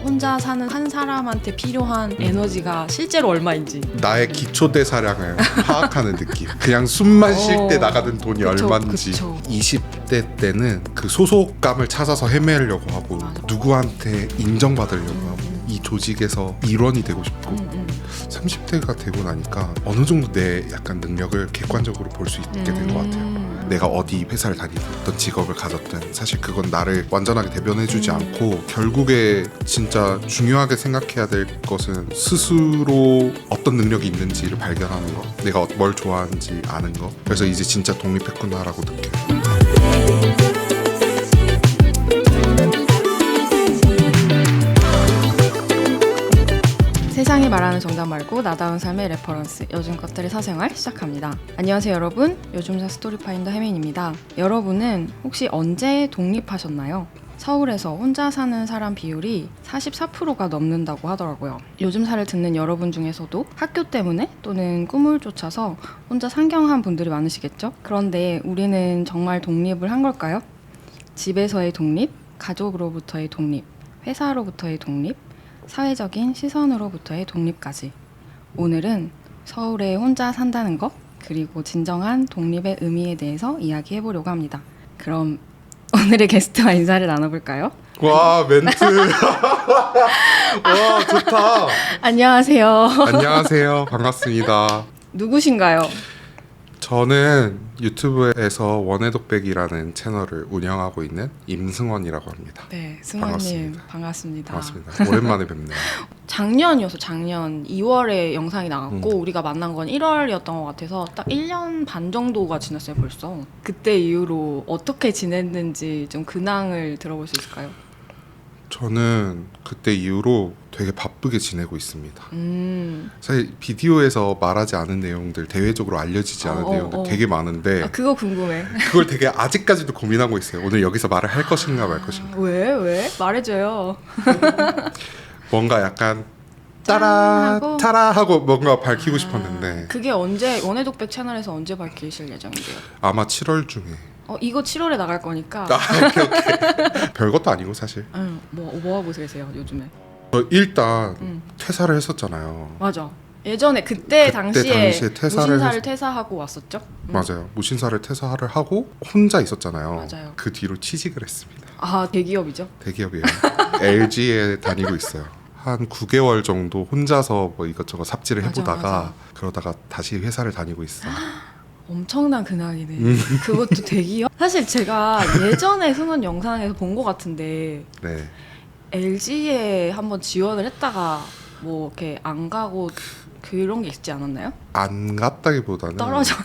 혼자 사는 한 사람한테 필요한 에너지가 실제로 얼마인지. 나의 기초 대사량을 파악하는 느낌. 그냥 숨만 쉴 때 나가는 돈이 그쵸, 얼마인지. 그쵸. 20대 때는 그 소속감을 찾아서 헤매려고 하고 맞아. 누구한테 인정받으려고 하고 이 조직에서 일원이 되고 싶고 30대가 되고 나니까 어느 정도 내 약간 능력을 객관적으로 볼 수 있게 된 것 같아요. 내가 어디 회사를 다니든 어떤 직업을 가졌든 사실 그건 나를 완전하게 대변해주지 않고 결국에 진짜 중요하게 생각해야 될 것은 스스로 어떤 능력이 있는지를 발견하는 거, 내가 뭘 좋아하는지 아는 거. 그래서 이제 진짜 독립했구나라고 느껴요. 세상이 말하는 정답 말고 나다운 삶의 레퍼런스, 요즘 것들의 사생활 시작합니다. 안녕하세요 여러분, 요즘사 스토리파인더 혜민입니다. 여러분은 혹시 언제 독립하셨나요? 서울에서 혼자 사는 사람 비율이 44%가 넘는다고 하더라고요. 요즘사를 듣는 여러분 중에서도 학교 때문에 또는 꿈을 쫓아서 혼자 상경한 분들이 많으시겠죠? 그런데 우리는 정말 독립을 한 걸까요? 집에서의 독립, 가족으로부터의 독립, 회사로부터의 독립, 사회적인 시선으로부터의 독립까지. 오늘은 서울에 혼자 산다는 것, 그리고 진정한 독립의 의미에 대해서 이야기해보려고 합니다. 그럼 오늘의 게스트와 인사를 나눠볼까요? 와, 멘트. 와, 좋다. 안녕하세요. 안녕하세요. 반갑습니다. 누구신가요? 저는 유튜브에서 원해독백이라는 채널을 운영하고 있는 임승원이라고 합니다. 네, 승원님 반갑습니다. 반갑습니다. 오랜만에 뵙네요. 작년이어서 작년 2월에 영상이 나갔고 우리가 만난 건 1월이었던 것 같아서 딱 1년 반 정도가 지났어요 벌써. 그때 이후로 어떻게 지냈는지 좀 근황을 들어볼 수 있을까요? 저는 그때 이후로 되게 바쁘게 지내고 있습니다. 사실 비디오에서 말하지 않은 내용들, 대외적으로 알려지지 않은 내용들 되게 많은데 그거 궁금해. 그걸 되게 아직까지도 고민하고 있어요. 오늘 여기서 말을 할 것인가 말 것인가. 왜? 말해줘요. 뭔가 약간 짠 타라 하고 뭔가 밝히고 싶었는데 그게 언제, 원해독백 채널에서 언제 밝히실 예정인데요? 아마 7월 중에. 이거 7월에 나갈 거니까. 오케이. 별것도 아니고 사실. 뭐 하고 계세요 요즘에? 일단 퇴사를 했었잖아요. 맞아. 예전에 그때 당시에 퇴사를 무신사를 퇴사하고 왔었죠? 맞아요. 무신사를 퇴사를 하고 혼자 있었잖아요. 맞아요. 그 뒤로 취직을 했습니다. 아, 대기업이죠? 대기업이에요. LG에 다니고 있어요. 한 9개월 정도 혼자서 뭐 이것저것 삽질을 해보다가 맞아. 그러다가 다시 회사를 다니고 있어. 엄청난 근황이네. 그것도 대기업? 사실 제가 예전에 승원 영상에서 본 것 같은데 네. LG에 한번 지원을 했다가 뭐 이렇게 안 가고 그런 게 있지 않았나요? 안 갔다기보다는 떨어졌죠.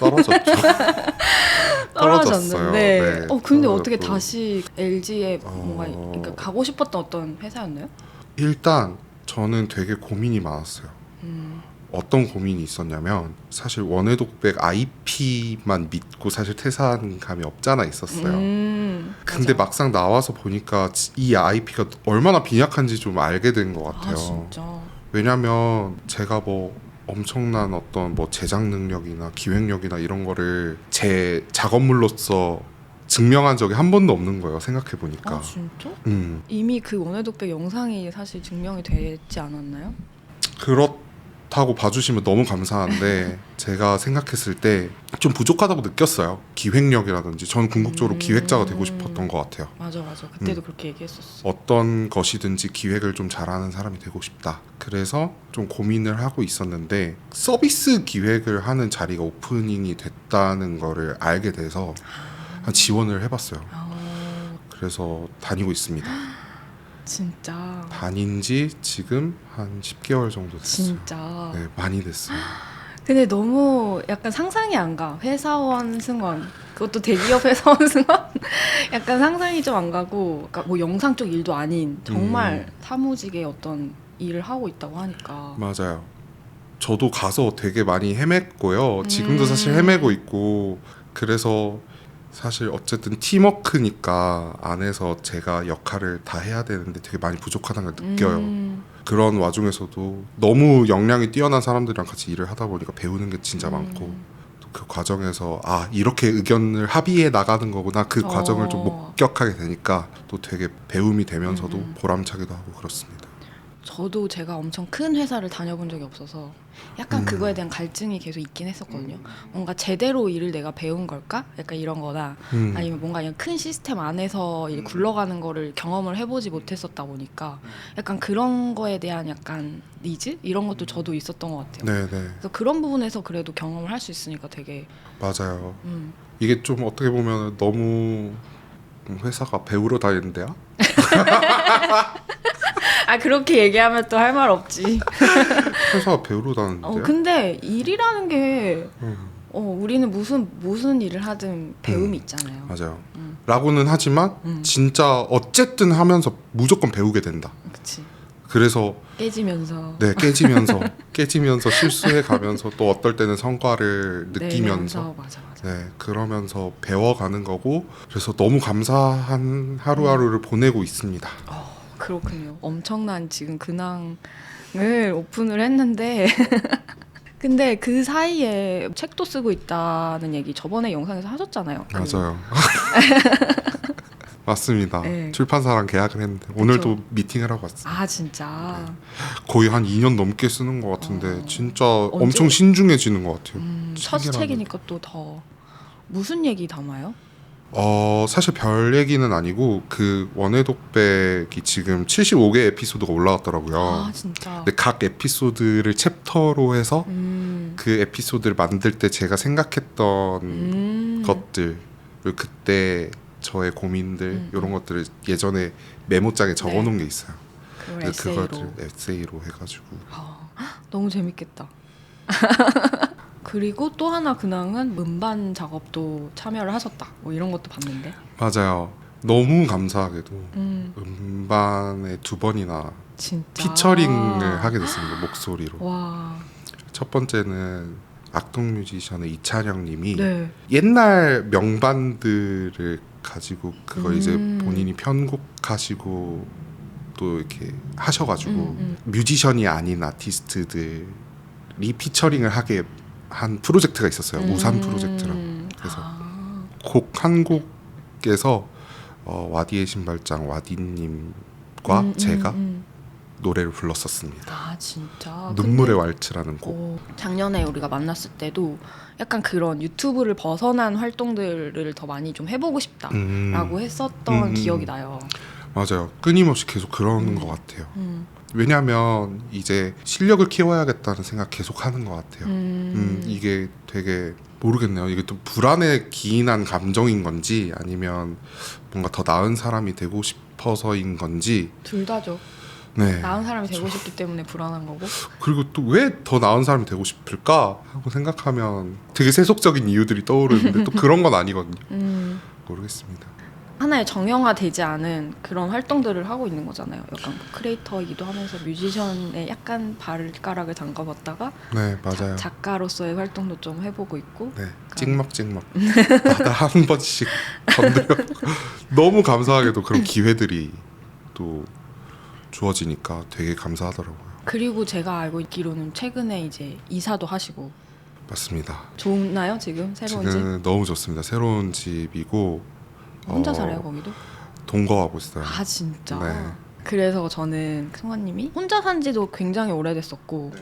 떨어졌어요. 네. 네, 근데 어떻게 떨어졌고. 다시 LG에 뭔가 그러니까 가고 싶었던 어떤 회사였나요? 일단 저는 되게 고민이 많았어요. 어떤 고민이 있었냐면 사실 원해독백 IP만 믿고 사실 퇴사한 감이 없잖아 있었어요. 근데 맞아. 막상 나와서 보니까 이 IP가 얼마나 빈약한지 좀 알게 된 것 같아요. 아 진짜. 왜냐면 제가 뭐 엄청난 어떤 뭐 제작 능력이나 기획력이나 이런 거를 제 작업물로서 증명한 적이 한 번도 없는 거예요. 생각해 보니까. 아 진짜? 음. 이미 그 원해독백 영상이 사실 증명이 되지 않았나요? 그렇다고 봐주시면 너무 감사한데 제가 생각했을 때 좀 부족하다고 느꼈어요. 기획력이라든지 저는 궁극적으로 기획자가 되고 싶었던 것 같아요. 맞아. 그때도 그렇게 얘기했었어. 어떤 것이든지 기획을 좀 잘하는 사람이 되고 싶다. 그래서 좀 고민을 하고 있었는데 서비스 기획을 하는 자리가 오프닝이 됐다는 거를 알게 돼서 지원을 해봤어요. 그래서 다니고 있습니다. 진짜. 다닌 지 지금 한 10개월 정도 됐어요. 진짜. 네, 많이 됐어요. 근데 너무 약간 상상이 안 가. 회사원 승원. 그것도 대기업 회사원 승원. 약간 상상이 좀 안 가고, 그러니까 뭐 영상 쪽 일도 아닌 정말 사무직의 어떤 일을 하고 있다고 하니까. 맞아요. 저도 가서 되게 많이 헤맸고요. 지금도 사실 헤매고 있고 그래서 사실 어쨌든 팀워크니까 안에서 제가 역할을 다 해야 되는데 되게 많이 부족하다는 걸 느껴요. 그런 와중에서도 너무 역량이 뛰어난 사람들이랑 같이 일을 하다 보니까 배우는 게 진짜 많고 또 그 과정에서 이렇게 의견을 합의해 나가는 거구나 그 과정을 좀 목격하게 되니까 또 되게 배움이 되면서도 보람차기도 하고 그렇습니다. 저도 제가 엄청 큰 회사를 다녀본 적이 없어서 약간 그거에 대한 갈증이 계속 있긴 했었거든요. 뭔가 제대로 일을 내가 배운 걸까? 약간 이런 거나 아니면 뭔가 그냥 큰 시스템 안에서 일 굴러가는 거를 경험을 해보지 못했었다 보니까 약간 그런 거에 대한 약간 니즈? 이런 것도 저도 있었던 것 같아요. 네네. 그래서 그런 부분에서 그래도 경험을 할 수 있으니까 되게 맞아요. 이게 좀 어떻게 보면 너무 회사가 배우러 다니는 데야? 아 그렇게 얘기하면 또 할 말 없지. 회사가 배우러 다니는 데야? 근데 일이라는 게 우리는 무슨 일을 하든 배움이 있잖아요. 맞아요. 라고는 하지만 진짜 어쨌든 하면서 무조건 배우게 된다. 그치. 그래서 깨지면서 네 깨지면서 실수해 가면서 또 어떨 때는 성과를 느끼면서 내면서, 맞아. 네 그러면서 배워가는 거고 그래서 너무 감사한 하루하루를 보내고 있습니다. 그렇군요. 엄청난 지금 근황을 오픈을 했는데 근데 그 사이에 책도 쓰고 있다는 얘기 저번에 영상에서 하셨잖아요. 맞아요. 맞습니다. 네. 출판사랑 계약을 했는데 오늘도 미팅을 하고 왔어요. 아 진짜. 거의 한 2년 넘게 쓰는 것 같은데 진짜 언제? 엄청 신중해지는 것 같아요. 첫 책이라는 책이니까 또 더 무슨 얘기 담아요? 사실 별 얘기는 아니고 그 원의 독백이 지금 75개 에피소드가 올라왔더라고요. 아 진짜. 근데 각 에피소드를 챕터로 해서 그 에피소드를 만들 때 제가 생각했던 것들을 그때 저의 고민들 이런 것들을 예전에 메모장에 적어놓은 게 있어요. 그걸 그래서 에세이로. 그거를 에세이로 해가지고 너무 재밌겠다. 그리고 또 하나 근황은 문반 작업도 참여를 하셨다. 뭐 이런 것도 봤는데. 맞아요. 너무 감사하게도 음반에 2번이나 진짜. 피처링을 하게 됐습니다. 목소리로. 와. 첫 번째는 악동 뮤지션의 이찬영님이 네. 옛날 명반들을 가지고 그걸 이제 본인이 편곡하시고 또 이렇게 하셔가지고 뮤지션이 아닌 아티스트들이 피처링을 하게 한 프로젝트가 있었어요. 우산 프로젝트라고. 그래서 곡 한 곡에서 와디의 신발장 와디님과 제가 노래를 불렀었습니다. 아 진짜. 눈물의 왈츠라는 곡. 작년에 우리가 만났을 때도 약간 그런 유튜브를 벗어난 활동들을 더 많이 좀 해보고 싶다라고 했었던 기억이 나요. 맞아요. 끊임없이 계속 그러는 것 같아요. 왜냐하면 이제 실력을 키워야겠다는 생각 계속 하는 것 같아요. 이게 되게 모르겠네요. 이게 또 불안에 기인한 감정인 건지 아니면 뭔가 더 나은 사람이 되고 싶어서인 건지. 둘 다죠. 네. 나은 사람이 되고 싶기 때문에 불안한 거고. 그리고 또 왜 더 나은 사람이 되고 싶을까 하고 생각하면 되게 세속적인 이유들이 떠오르는데 또 그런 건 아니거든요. 모르겠습니다. 하나의 정형화되지 않은 그런 활동들을 하고 있는 거잖아요. 약간 크리에이터이기도 하면서 뮤지션에 약간 발가락을 담가봤다가 네, 맞아요. 작가로서의 활동도 좀 해보고 있고. 네, 찍먹 나다 한 번씩 건드려. 너무 감사하게도 그런 기회들이 또 주어지니까 되게 감사하더라고요. 그리고 제가 알고 있기로는 최근에 이제 이사도 하시고. 맞습니다. 좋나요 지금 새로운 집? 지금 너무 좋습니다. 새로운 집이고 혼자 살아요 거기도? 동거하고 있어요. 아 진짜? 네. 그래서 저는 성화님이 혼자 산 지도 굉장히 오래됐었고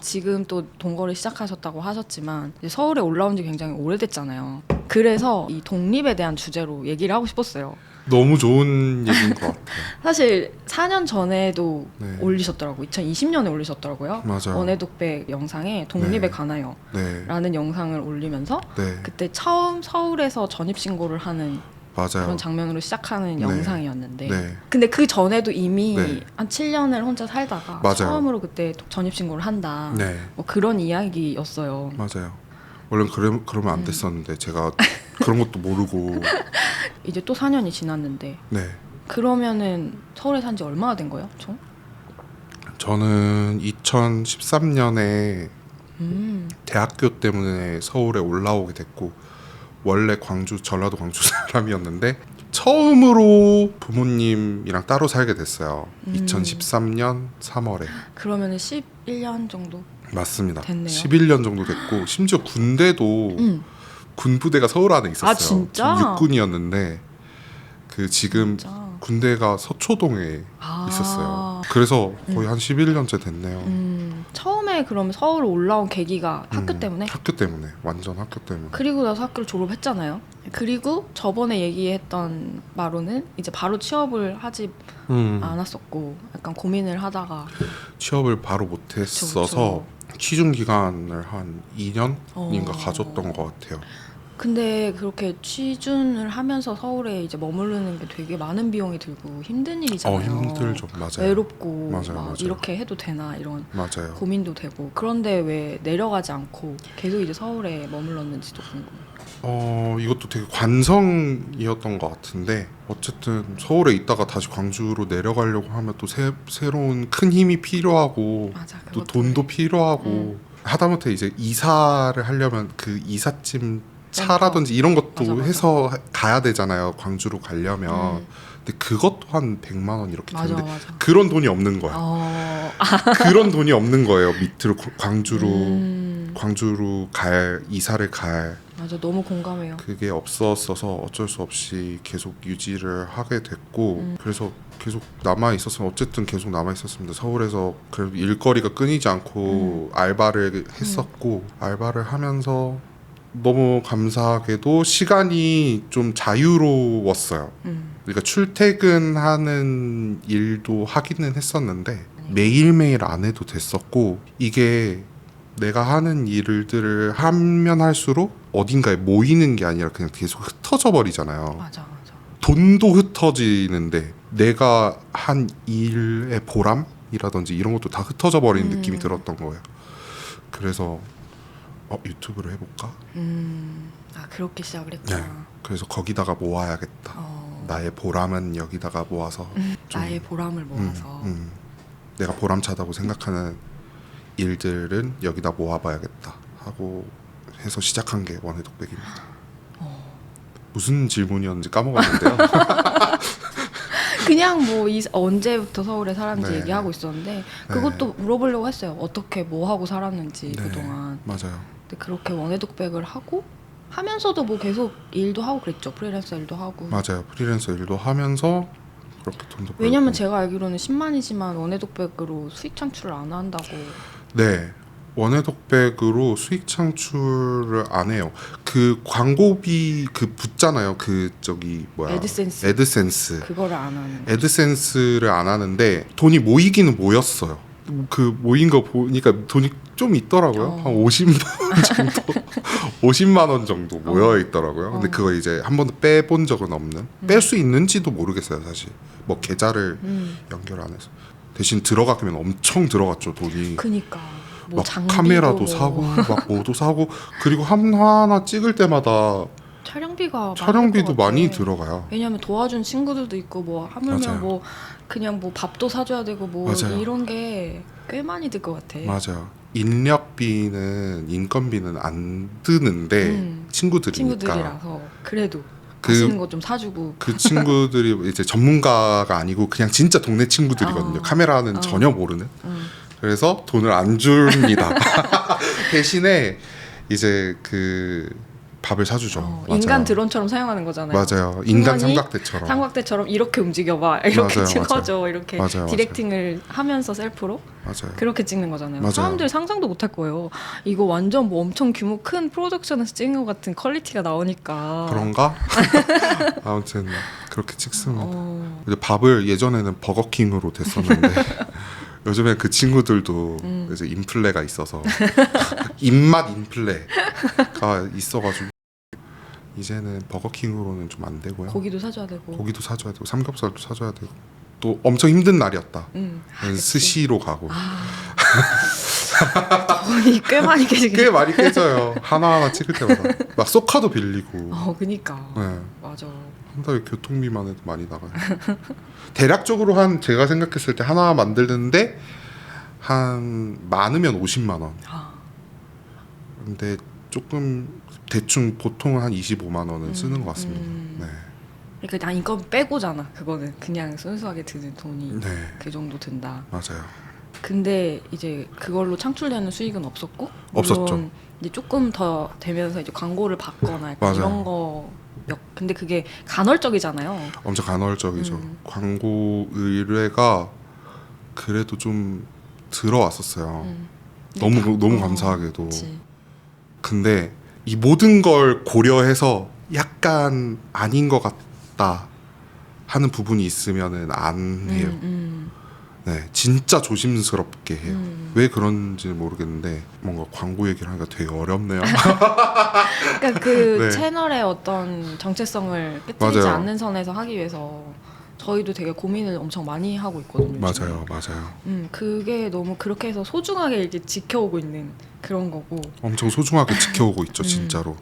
지금 또 동거를 시작하셨다고 하셨지만 이제 서울에 올라온 지 굉장히 오래됐잖아요. 그래서 이 독립에 대한 주제로 얘기를 하고 싶었어요. 너무 좋은 얘기인 것 같아요. 사실 4년 전에도 네. 올리셨더라고요. 2020년에 올리셨더라고요. 맞아요. 원의 독백 영상에 독립에 네. 관하여 네, 라는 영상을 올리면서 네, 그때 처음 서울에서 전입신고를 하는 맞아요. 그런 장면으로 시작하는 네. 영상이었는데 네, 근데 그 전에도 이미 네. 한 7년을 혼자 살다가 맞아요. 처음으로 그때 전입신고를 한다. 네, 뭐 그런 이야기였어요. 맞아요. 원래 그러면 안 됐었는데 제가 그런 것도 모르고. 이제 또 4년이 지났는데 네, 그러면은 서울에 산 지 얼마나 된 거예요? 총? 저는 2013년에 대학교 때문에 서울에 올라오게 됐고 원래 전라도 광주 사람이었는데 처음으로 부모님이랑 따로 살게 됐어요. 2013년 3월에. 그러면은 11년 정도? 맞습니다. 됐네요. 11년 정도 됐고 심지어 군대도 군부대가 서울 안에 있었어요. 아, 진짜? 전 육군이었는데 그 지금 진짜? 군대가 서초동에 아. 있었어요. 그래서 거의 한 11년째 됐네요. 처음에 그럼 서울 올라온 계기가 학교 때문에? 학교 때문에. 완전 학교 때문에. 그리고 나서 학교를 졸업했잖아요. 그리고 저번에 얘기했던 바로는 이제 바로 취업을 하지 않았었고 약간 고민을 하다가 취업을 바로 못했어서 취준 기간을 한 2년인가 가졌던 것 같아요. 근데 그렇게 취준을 하면서 서울에 이제 머무르는 게 되게 많은 비용이 들고 힘든 일이잖아요. 힘들죠. 맞아요. 외롭고 맞아요, 막 맞아요. 이렇게 해도 되나 이런 맞아요. 고민도 되고. 그런데 왜 내려가지 않고 계속 이제 서울에 머물렀는지도 궁금해요. 이것도 되게 관성이었던 것 같은데 어쨌든 서울에 있다가 다시 광주로 내려가려고 하면 또 새로운 큰 힘이 필요하고 맞아, 또 돈도 필요하고 하다못해 이제 이사를 하려면 그 이삿짐 차라든지 이런 것도 맞아. 해서 가야 되잖아요. 광주로 가려면. 근데 그것도 한 100만 원 이렇게 맞아, 되는데 맞아. 그런 돈이 없는 거야. 그런 돈이 없는 거예요. 밑으로 광주로 이사를 갈 맞아, 너무 공감해요. 그게 없었어서 어쩔 수 없이 계속 유지를 하게 됐고 그래서 계속 남아 있었으면 어쨌든 계속 남아 있었습니다. 서울에서 그래도 일거리가 끊이지 않고 알바를 했었고 알바를 하면서 너무 감사하게도 시간이 좀 자유로웠어요. 그러니까 출퇴근하는 일도 하기는 했었는데 매일매일 안 해도 됐었고 이게 내가 하는 일들을 하면 할수록 어딘가에 모이는 게 아니라 그냥 계속 흩어져 버리잖아요. 맞아. 돈도 흩어지는데 내가 한 일의 보람이라든지 이런 것도 다 흩어져 버리는 느낌이 들었던 거예요. 그래서 유튜브를 해볼까? 그렇게 시작을 했구나. 네. 그래서 거기다가 모아야겠다. 나의 보람은 여기다가 모아서 나의 보람을 모아서 내가 보람차다고 생각하는 일들은 여기다 모아봐야겠다 하고 해서 시작한 게 원해독백입니다. 무슨 질문이었는지 까먹었는데요. 그냥 뭐 언제부터 서울에 살았는지 네. 얘기하고 있었는데 그것도 물어보려고 했어요. 어떻게 뭐 하고 살았는지 그동안. 맞아요. 근데 그렇게 원해독백을 하고 하면서도 뭐 계속 일도 하고 그랬죠. 프리랜서 일도 하고. 맞아요. 프리랜서 일도 하면서 그렇게 돈도 벌고. 왜냐면 제가 알기로는 10만이지만 원해독백으로 수익 창출을 안 한다고. 네. 원해독백으로 수익 창출을 안 해요. 그 광고비 붙잖아요. 애드센스. 그거를 안 하는. 애드센스를 안 하는데 돈이 모이기는 모였어요. 그 모인 거 보니까 돈이 좀 있더라고요. 한 50만 원 정도 50만 원 정도 모여 있더라고요. 근데 그거 이제 한 번도 빼본 적은 없는. 뺄 수 있는지도 모르겠어요, 사실. 뭐 계좌를 연결 안 해서. 대신 들어가면 엄청 들어갔죠, 돈이. 그니까. 뭐 막 카메라도 사고 막 뭐도 사고 그리고 하나 찍을 때마다 촬영비도 많이 들어가요. 왜냐면 도와준 친구들도 있고 뭐 하물며 맞아요. 뭐 그냥 뭐 밥도 사줘야 되고 뭐 맞아요. 이런 게 꽤 많이 들 것 같아. 맞아요. 인건비는 안 드는데 친구들이라서 그래도 맛있는 거 좀 사주고. 그 친구들이 이제 전문가가 아니고 그냥 진짜 동네 친구들이거든요. 카메라는 전혀 모르는. 그래서 돈을 안 줍니다. 대신에 이제 밥을 사주죠. 인간 드론처럼 사용하는 거잖아요. 맞아요. 인간 삼각대처럼 이렇게 움직여봐. 이렇게 맞아요, 찍어줘. 맞아요. 이렇게 맞아요, 디렉팅을 하면서 셀프로 맞아요. 그렇게 찍는 거잖아요. 맞아요. 사람들 상상도 못할 거예요. 이거 완전 뭐 엄청 규모 큰 프로덕션에서 찍은 것 같은 퀄리티가 나오니까. 그런가? 아무튼 그렇게 찍습니다. 이제 밥을 예전에는 버거킹으로 됐었는데 요즘에 그 친구들도 이제 인플레가 있어서 입맛 인플레가 있어가지고 이제는 버거킹으로는 좀 안 되고요. 고기도 사줘야 되고 삼겹살도 사줘야 되고 또 엄청 힘든 날이었다. 그치. 스시로 가고 돈이 꽤 많이 꽤 많이 깨져요. 하나하나 찍을 때마다 막 쏘카도 빌리고. 그니까. 네. 맞아. 한 달에 교통비만 해도 많이 나가요. 대략적으로 제가 생각했을 때 하나 만드는데 한 많으면 50만 원. 근데 조금 대충 보통은 한 25만 원은 쓰는 것 같습니다. 네. 그러니까 난 이거 빼고잖아. 그거는 그냥 순수하게 드는 돈이 네. 그 정도 든다. 맞아요. 근데 이제 그걸로 창출되는 수익은 없었고, 없었죠. 이제 조금 더 되면서 이제 광고를 받거나 약간 맞아요. 이런 거. 근데 그게 간헐적이잖아요. 엄청 간헐적이죠. 광고 의뢰가 그래도 좀 들어왔었어요. 너무 감사하게도. 그치. 근데 이 모든 걸 고려해서 약간 아닌 것 같다 하는 부분이 있으면은 안 해요. 네, 진짜 조심스럽게 해요. 왜 그런지 모르겠는데 뭔가 광고 얘기를 하니까 되게 어렵네요. 그러니까 그 네. 채널의 어떤 정체성을 깨뜨리지 맞아요. 않는 선에서 하기 위해서 저희도 되게 고민을 엄청 많이 하고 있거든요. 요즘에. 맞아요. 그게 너무 그렇게 해서 소중하게 이렇게 지켜오고 있는 그런 거고. 엄청 소중하게 지켜오고 있죠, 진짜로.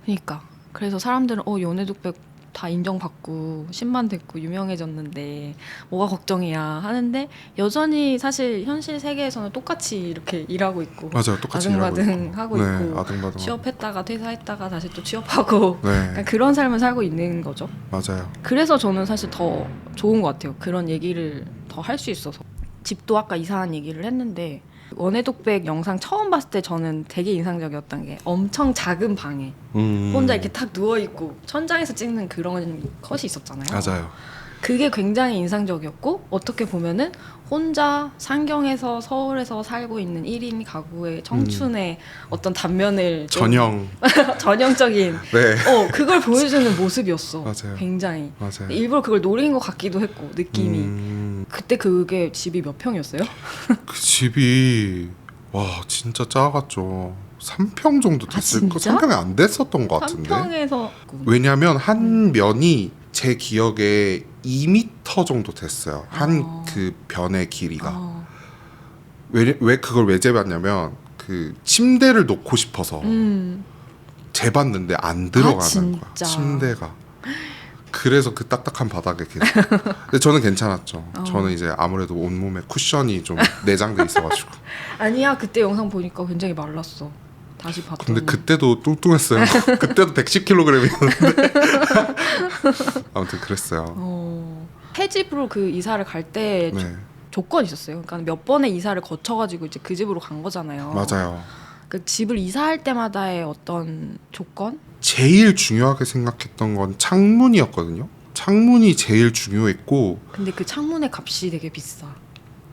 그러니까 그래서 사람들은 연애독백 다 인정받고 10만 됐고 유명해졌는데 뭐가 걱정이야 하는데 여전히 사실 현실 세계에서는 똑같이 이렇게 일하고 있고 맞아요, 똑같이 일하고 아등바등 있고. 하고 네, 있고 아등바등. 취업했다가 퇴사했다가 다시 또 취업하고 네, 약간 그런 삶을 살고 있는 거죠. 맞아요. 그래서 저는 사실 더 좋은 것 같아요. 그런 얘기를 더 할 수 있어서. 집도 아까 이사한 얘기를 했는데 원해독백 영상 처음 봤을 때 저는 되게 인상적이었던 게 엄청 작은 방에 혼자 이렇게 탁 누워있고 천장에서 찍는 그런 컷이 있었잖아요. 맞아요. 그게 굉장히 인상적이었고 어떻게 보면은 혼자 상경에서 서울에서 살고 있는 1인 가구의 청춘의 어떤 단면을 좀 전형적인 네, 그걸 보여주는 모습이었어. 맞아요. 굉장히 맞아요. 일부러 그걸 노린 것 같기도 했고 느낌이. 그때 그게 집이 몇 평이었어요? 그 집이 와 진짜 작았죠. 3평 정도 됐을 거. 진짜? 3평이 안 됐었던 것 같은데. 3평에서 왜냐면 한 면이 제 기억에 2m 정도 됐어요. 한 그 변의 길이가. 왜 그걸 왜 재봤냐면 그 침대를 놓고 싶어서 재봤는데 안 들어가는 진짜? 거야. 침대가. 그래서 그 딱딱한 바닥에 계속. 근데 저는 괜찮았죠. 저는 이제 아무래도 온몸에 쿠션이 좀 내장돼 있어가지고. 아니야, 그때 영상 보니까 굉장히 말랐어. 다시 봤더니. 근데 그때도 뚱뚱했어요. 그때도 110kg이었는데. 아무튼 그랬어요. 새 집으로 그 이사를 갈 때 네, 조건이 있었어요. 그러니까 몇 번의 이사를 거쳐가지고 이제 그 집으로 간 거잖아요. 맞아요. 그 집을 이사할 때마다의 어떤 조건? 제일 중요하게 생각했던 건 창문이었거든요. 창문이 제일 중요했고 근데 그 창문의 값이 되게 비싸.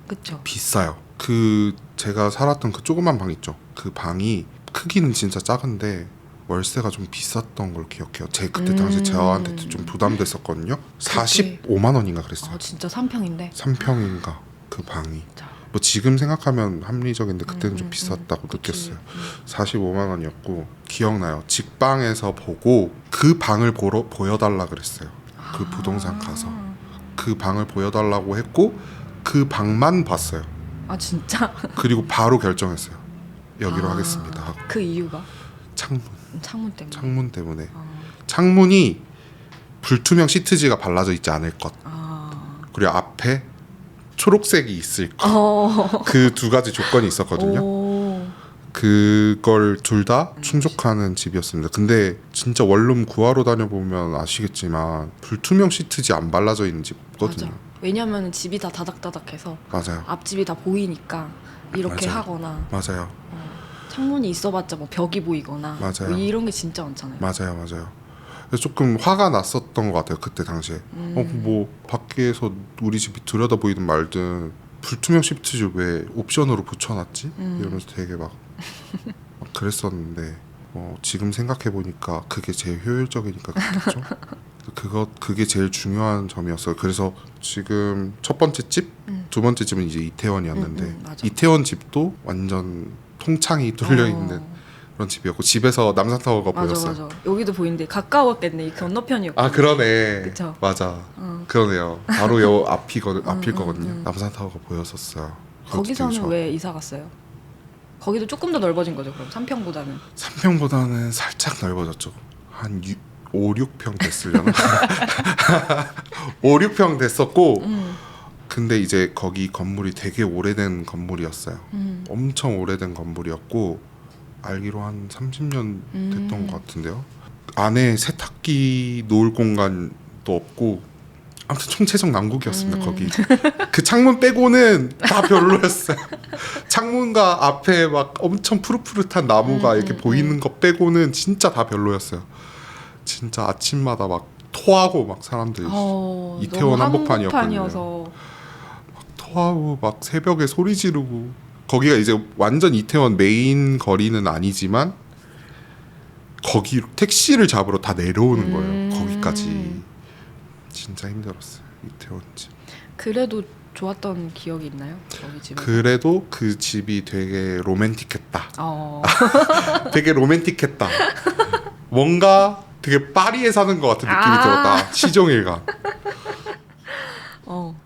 그쵸? 비싸요. 그 제가 살았던 그 조그만 방 있죠. 그 방이 크기는 진짜 작은데 월세가 좀 비쌌던 걸 기억해요. 제 그때 당시 저한테 좀 부담됐었거든요. 45만 원인가 그랬어요. 진짜 3평인데? 3평인가 그 방이. 자. 뭐 지금 생각하면 합리적인데 그때는 좀 비쌌다고 느꼈어요. 45만 원이었고 기억나요. 직방에서 보고 그 방을 보여달라 그랬어요. 그 부동산 가서 그 방을 보여달라고 했고 그 방만 봤어요. 아 진짜? 그리고 바로 결정했어요. 여기로 하겠습니다 하고. 그 이유가? 창문 때문에? 창문 때문에. 창문이 불투명 시트지가 발라져 있지 않을 것. 그리고 앞에 초록색이 있을 것. 그 두 가지 조건이 있었거든요. 그걸 둘 다 충족하는 집이었습니다. 근데 진짜 원룸 구하러 다녀보면 아시겠지만 불투명 시트지 안 발라져 있는 집 없거든요. 맞아. 왜냐면 집이 다 다닥다닥해서 맞아요. 앞집이 다 보이니까 이렇게 맞아요. 하거나 맞아요. 창문이 있어봤자 뭐 벽이 보이거나 맞아요. 뭐 이런 게 진짜 많잖아요. 맞아요. 그래서 조금 화가 났었던 것 같아요. 그때 당시에. 뭐 밖에서 우리 집이 들여다 보이든 말든 불투명 시트지 왜 옵션으로 붙여놨지? 이러면서 되게 막 그랬었는데 지금 생각해 보니까 그게 제일 효율적이니까 그렇겠죠. 그게 제일 중요한 점이었어요. 그래서 지금 첫 번째 집, 두 번째 집은 이제 이태원이었는데 맞아. 이태원 집도 완전 통창이 뚫려 있는 그런 집이었고 집에서 남산타워가 보였어요. 맞아. 여기도 보이는데 가까웠겠네. 이 건너편이었고. 아 그러네. 그쵸? 맞아. 그러네요. 바로 요 앞일 거거든요. 남산타워가 보였었어요. 거기서는 왜 이사 갔어요? 거기도 조금 더 넓어진 거죠. 그럼 3평보다는. 3평보다는 살짝 넓어졌죠. 한 5, 6평 됐으려나? 5, 6평 됐었고 근데 이제 거기 건물이 되게 오래된 건물이었어요. 엄청 오래된 건물이었고 알기로 한 30년 됐던 것 같은데요. 안에 세탁기 놓을 공간도 없고 아무튼 총체적 난국이었습니다. 거기 그 창문 빼고는 다 별로였어요. 창문과 앞에 막 엄청 푸릇푸릇한 나무가 이렇게 보이는 거 빼고는 진짜 다 별로였어요. 진짜 아침마다 막 토하고 막 사람들이 이태원 한복판이었거든요. 토하고 막 새벽에 소리 지르고 거기가 이제 완전 이태원 메인 거리는 아니지만 거기 택시를 잡으러 다 내려오는 거예요. 거기까지 진짜 힘들었어요. 이태원 집. 그래도 좋았던 기억이 있나요? 거기 집에. 그래도 그 집이 되게 로맨틱했다. 어. 되게 로맨틱했다. 뭔가 되게 파리에 사는 것 같은 느낌이 들었다. 시종일관.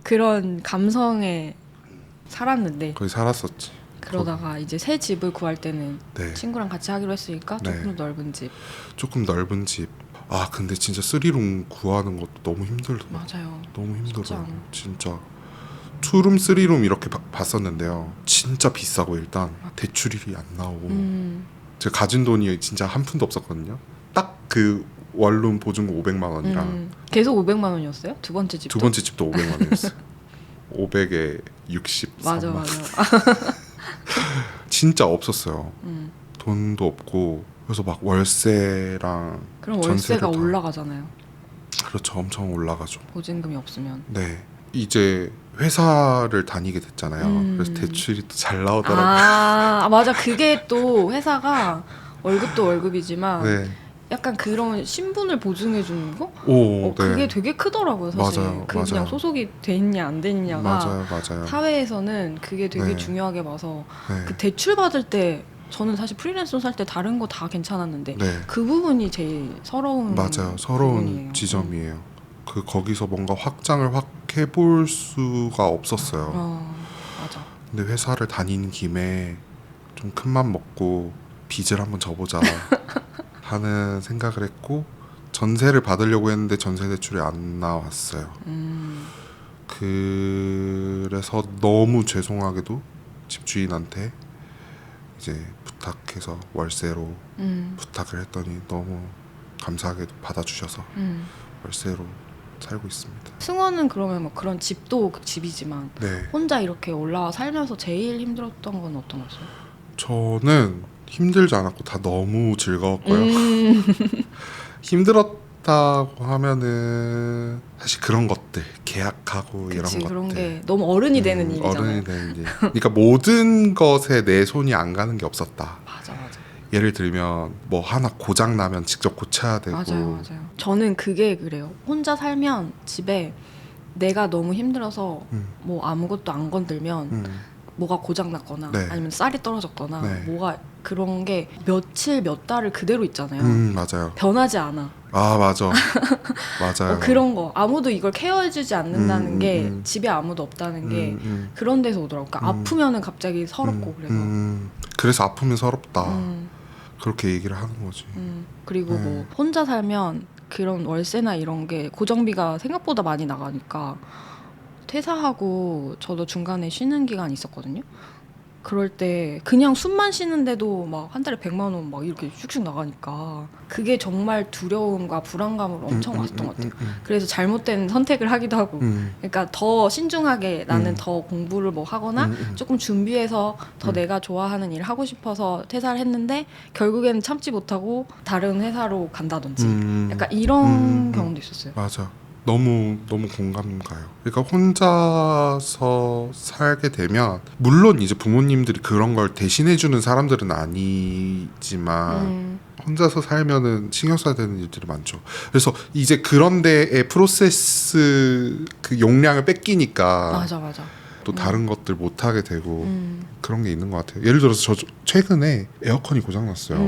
그런 감성에 살았는데 거기 살았었지. 그러다가 이제 새 집을 구할 때는 네. 친구랑 같이 하기로 했으니까 네. 조금 넓은 집. 조금 넓은 집. 아 근데 진짜 3룸 구하는 것도 너무 힘들더라고요. 맞아요. 너무 쉽지 힘들어요. 않아. 진짜 2룸, 3룸 이렇게 봤었는데요. 진짜 비싸고 일단 대출이 안 나오고 제가 가진 돈이 진짜 한 푼도 없었거든요. 딱 그 원룸 보증금 500만 원이랑 계속 500만 원이었어요? 두 번째 집도? 두 번째 집도 500만 원이었어요. 500에 63만 맞아 원. 맞아. 진짜 없었어요. 돈도 없고 그래서 막 월세랑 그럼 전세를 월세가 다- 올라가잖아요. 그렇죠. 엄청 올라가죠. 보증금이 없으면. 네. 이제 회사를 다니게 됐잖아요. 그래서 대출이 또 잘 나오더라고요. 맞아. 그게 또 회사가 월급도 월급이지만 네. 약간 그런 신분을 보증해 주는 거? 오, 네. 그게 되게 크더라고요, 사실. 맞아요, 그냥 맞아요. 소속이 돼 있냐 안 돼 있냐가 맞아요. 사회에서는 그게 되게 네. 중요하게 봐서 네. 그 대출 받을 때 저는 사실 프리랜서 살 때 다른 거 다 괜찮았는데 네. 그 부분이 제일 서러운 맞아요. 서러운 부분이에요. 지점이에요. 그 거기서 뭔가 확장을 확 해볼 수가 없었어요. 맞아. 근데 회사를 다니는 김에 좀 큰 맘 먹고 빚을 한번 져보자 하는 생각을 했고 전세를 받으려고 했는데 전세 대출이 안 나왔어요. 그래서 너무 죄송하게도 집주인한테 이제 부탁해서 월세로 부탁을 했더니 너무 감사하게도 받아주셔서 월세로 살고 있습니다. 승원은 그러면 뭐 그런 집도 집이지만 네, 혼자 이렇게 올라와 살면서 제일 힘들었던 건 어떤 거였어요? 저는 힘들지 않았고 다 너무 즐거웠고요. 힘들었다고 하면은 사실 그런 것들 계약하고 이런 그치, 것들 그런 게 너무 어른이 되는 일이잖아요. 어른이 되는 일. 그러니까 모든 것에 내 손이 안 가는 게 없었다. 맞아. 예를 들면 뭐 하나 고장 나면 직접 고쳐야 되고. 맞아요. 저는 그게 그래요. 혼자 살면 집에 내가 너무 힘들어서 뭐 아무것도 안 건들면 뭐가 고장 났거나 네. 아니면 쌀이 떨어졌거나 네. 뭐가 그런 게 며칠 몇 달을 그대로 있잖아요. 맞아요. 변하지 않아. 아 맞아. 맞아요. 그런 거 아무도 이걸 케어해주지 않는다는 게 음. 집에 아무도 없다는 게 음. 그런 데서 오더라고. 그러니까 아프면은 갑자기 서럽고 그래서. 그래서 아프면 서럽다. 음. 그렇게 얘기를 하는 거지. 그리고 뭐 혼자 살면 그런 월세나 이런 게 고정비가 생각보다 많이 나가니까 퇴사하고 저도 중간에 쉬는 기간이 있었거든요. 그럴 때 그냥 숨만 쉬는데도 막 한 달에 100만 원 막 이렇게 슉슉 나가니까 그게 정말 두려움과 불안감으로 엄청 왔던 것 같아요. 그래서 잘못된 선택을 하기도 하고 그러니까 더 신중하게 나는 더 공부를 뭐 하거나 조금 준비해서 더 내가 좋아하는 일을 하고 싶어서 퇴사를 했는데 결국에는 참지 못하고 다른 회사로 간다든지 약간 이런 경험도 있었어요. 맞아. 너무 공감 가요. 그러니까 혼자서 살게 되면 물론 이제 부모님들이 그런 걸 대신해 주는 사람들은 아니지만 혼자서 살면은 신경 써야 되는 일들이 많죠. 그래서 이제 그런 데에 프로세스 그 용량을 뺏기니까 맞아. 또 다른 것들 못 하게 되고 그런 게 있는 것 같아요. 예를 들어서 저 최근에 에어컨이 고장 났어요.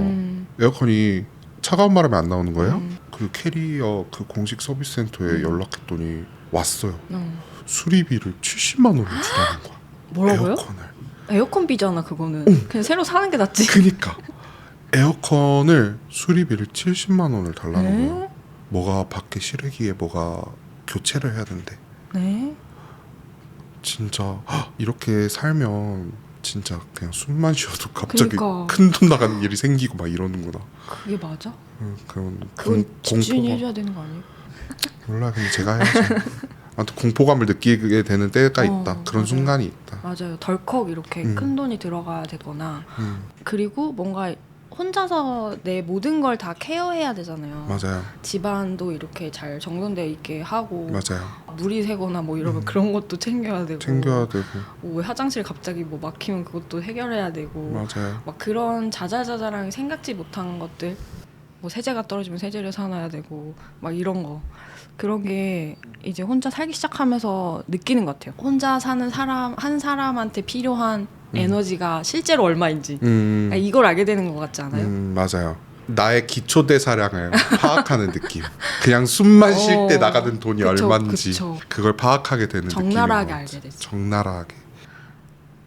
에어컨이 차가운 바람이 안 나오는 거예요. 그 캐리어 그 공식 서비스 센터에 연락했더니 왔어요. 수리비를 70만 원을 주라는 거야. 뭐라고요? 에어컨을. 에어컨비잖아 그거는. 그냥 새로 사는 게 낫지. 그니까 에어컨을 수리비를 70만 원을 달라는 거예요. 뭐가 밖에 실외기에 뭐가 교체를 해야 된대. 네. 진짜 이렇게 살면 진짜 그냥 숨만 쉬어도 갑자기 그러니까. 큰 돈 나가는 일이 생기고 막 이러는구나. 그게 맞아? 그런 그건 집주인이 공포감. 해줘야 되는 거 아니에요? 몰라 근데 제가 해야죠. 아무튼 공포감을 느끼게 되는 때가 있다. 그런 맞아요. 순간이 있다. 맞아요. 덜컥 이렇게 큰 돈이 들어가야 되거나 그리고 뭔가 혼자서 내 모든 걸 다 케어해야 되잖아요. 맞아요. 집안도 이렇게 잘 정돈되어 있게 하고 맞아요. 물이 새거나 뭐 이러면 그런 것도 챙겨야 되고 챙겨야 되고. 뭐 화장실 갑자기 뭐 막히면 그것도 해결해야 되고 맞아요. 막 그런 자잘자잘하게 생각지 못한 것들 뭐 세제가 떨어지면 세제를 사놔야 되고 막 이런 거 그런 게 이제 혼자 살기 시작하면서 느끼는 것 같아요. 혼자 사는 사람 한 사람한테 필요한 에너지가 실제로 얼마인지 그러니까 이걸 알게 되는 것 같지 않아요? 맞아요. 나의 기초 대사량을 파악하는 느낌. 그냥 숨만 쉴 때 나가는 돈이 그쵸, 얼마인지 그쵸. 그걸 파악하게 되는 적나라하게 느낌인 알게 것 같아요. 됐죠. 적나라하게.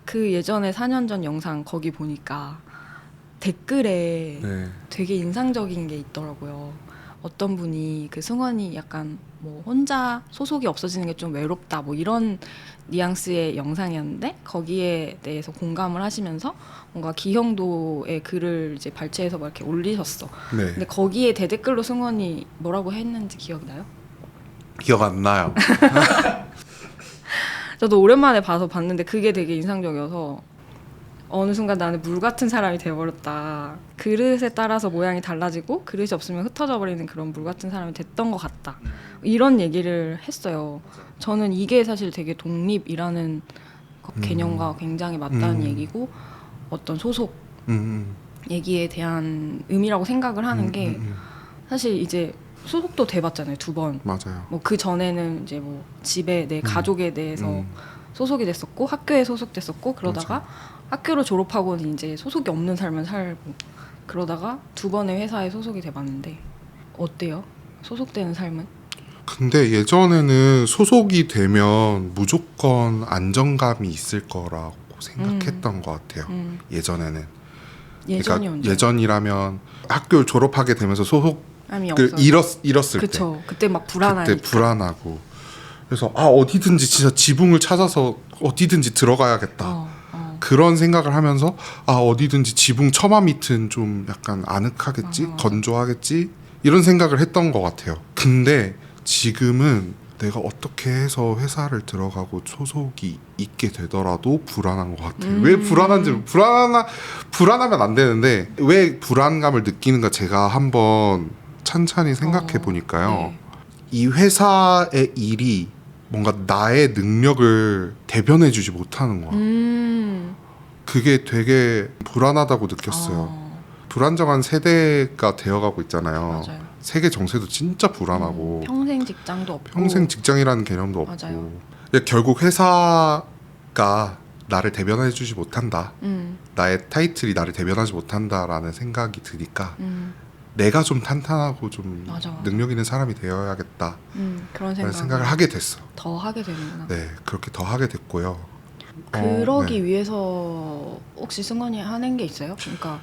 그 예전에 4년 전 영상 거기 보니까 댓글에 네. 되게 인상적인 게 있더라고요. 어떤 분이 그 승원이 약간 뭐 혼자 소속이 없어지는 게 좀 외롭다 뭐 이런 뉘앙스의 영상이었는데 거기에 대해서 공감을 하시면서 뭔가 기형도의 글을 이제 발췌해서 막 이렇게 올리셨어. 네. 근데 거기에 대댓글로 승원이 뭐라고 했는지 기억나요? 기억 안 나요. 저도 오랜만에 봐서 봤는데 그게 되게 인상적이어서 어느 순간 나는 물 같은 사람이 되어버렸다. 그릇에 따라서 모양이 달라지고 그릇이 없으면 흩어져 버리는 그런 물 같은 사람이 됐던 것 같다. 이런 얘기를 했어요. 저는 이게 사실 되게 독립이라는 개념과 굉장히 맞다는 얘기고 어떤 소속 얘기에 대한 의미라고 생각을 하는 게 사실 이제 소속도 돼봤잖아요. 2번. 맞아요. 뭐 그 전에는 이제 뭐 집에 내 가족에 대해서 소속이 됐었고 학교에 소속됐었고 그러다가 맞아. 학교를 졸업하고는 이제 소속이 없는 삶을 살고 그러다가 2번의 회사에 소속이 돼봤는데 어때요? 소속되는 삶은? 근데 예전에는 소속이 되면 무조건 안정감이 있을 거라고 생각했던 것 같아요. 예전에는. 예전이 그러니까 언제? 예전이라면 학교를 졸업하게 되면서 소속을 없어. 잃었을 그쵸. 때. 그때 막 불안하니까. 그때 불안하고. 그래서 어디든지 진짜 지붕을 찾아서 어디든지 들어가야겠다. 그런 생각을 하면서 어디든지 지붕 처마 밑은 좀 약간 아늑하겠지, 맞아. 건조하겠지 이런 생각을 했던 것 같아요. 근데 지금은 내가 어떻게 해서 회사를 들어가고 소속이 있게 되더라도 불안한 것 같아요. 왜 불안한지 불안하면 안 되는데 왜 불안감을 느끼는가 제가 한번 찬찬히 생각해 보니까요. 네. 이 회사의 일이 뭔가 나의 능력을 대변해주지 못하는 거야. 그게 되게 불안하다고 느꼈어요. 불안정한 세대가 되어가고 있잖아요. 맞아요. 세계 정세도 진짜 불안하고 평생 직장도 없고 평생 직장이라는 개념도 없고 맞아요. 결국 회사가 나를 대변해주지 못한다. 음, 나의 타이틀이 나를 대변하지 못한다라는 생각이 드니까 음, 내가 좀 탄탄하고 좀 맞아. 능력 있는 사람이 되어야겠다 그런 라는 생각을 하게 됐어. 더 하게 되는구나. 네, 그렇게 더 하게 됐고요. 그러기 네. 위해서 혹시 승원이 하는 게 있어요? 그러니까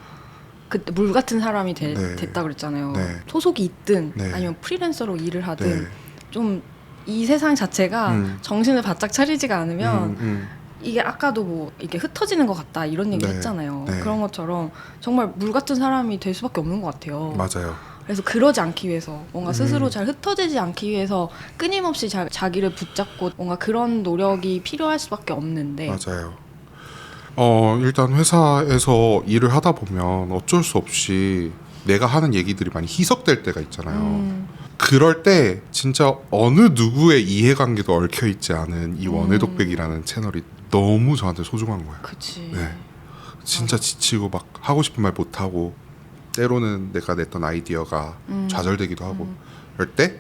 그때 물 같은 사람이 네. 됐다 그랬잖아요. 네. 소속이 있든 네. 아니면 프리랜서로 일을 하든 네. 좀 이 세상 자체가 정신을 바짝 차리지가 않으면 이게 아까도 뭐 이게 흩어지는 것 같다 이런 얘기 네. 했잖아요. 네. 그런 것처럼 정말 물 같은 사람이 될 수밖에 없는 것 같아요. 맞아요. 그래서 그러지 않기 위해서 뭔가 스스로 잘 흩어지지 않기 위해서 끊임없이 자기를 붙잡고 뭔가 그런 노력이 필요할 수밖에 없는데 맞아요. 일단 회사에서 일을 하다 보면 어쩔 수 없이 내가 하는 얘기들이 많이 희석될 때가 있잖아요. 그럴 때 진짜 어느 누구의 이해관계도 얽혀있지 않은 이 원해독백이라는 채널이 너무 저한테 소중한 거예요. 그치. 네. 진짜 지치고 막 하고 싶은 말 못하고 때로는 내가 냈던 아이디어가 좌절되기도 하고 그럴 때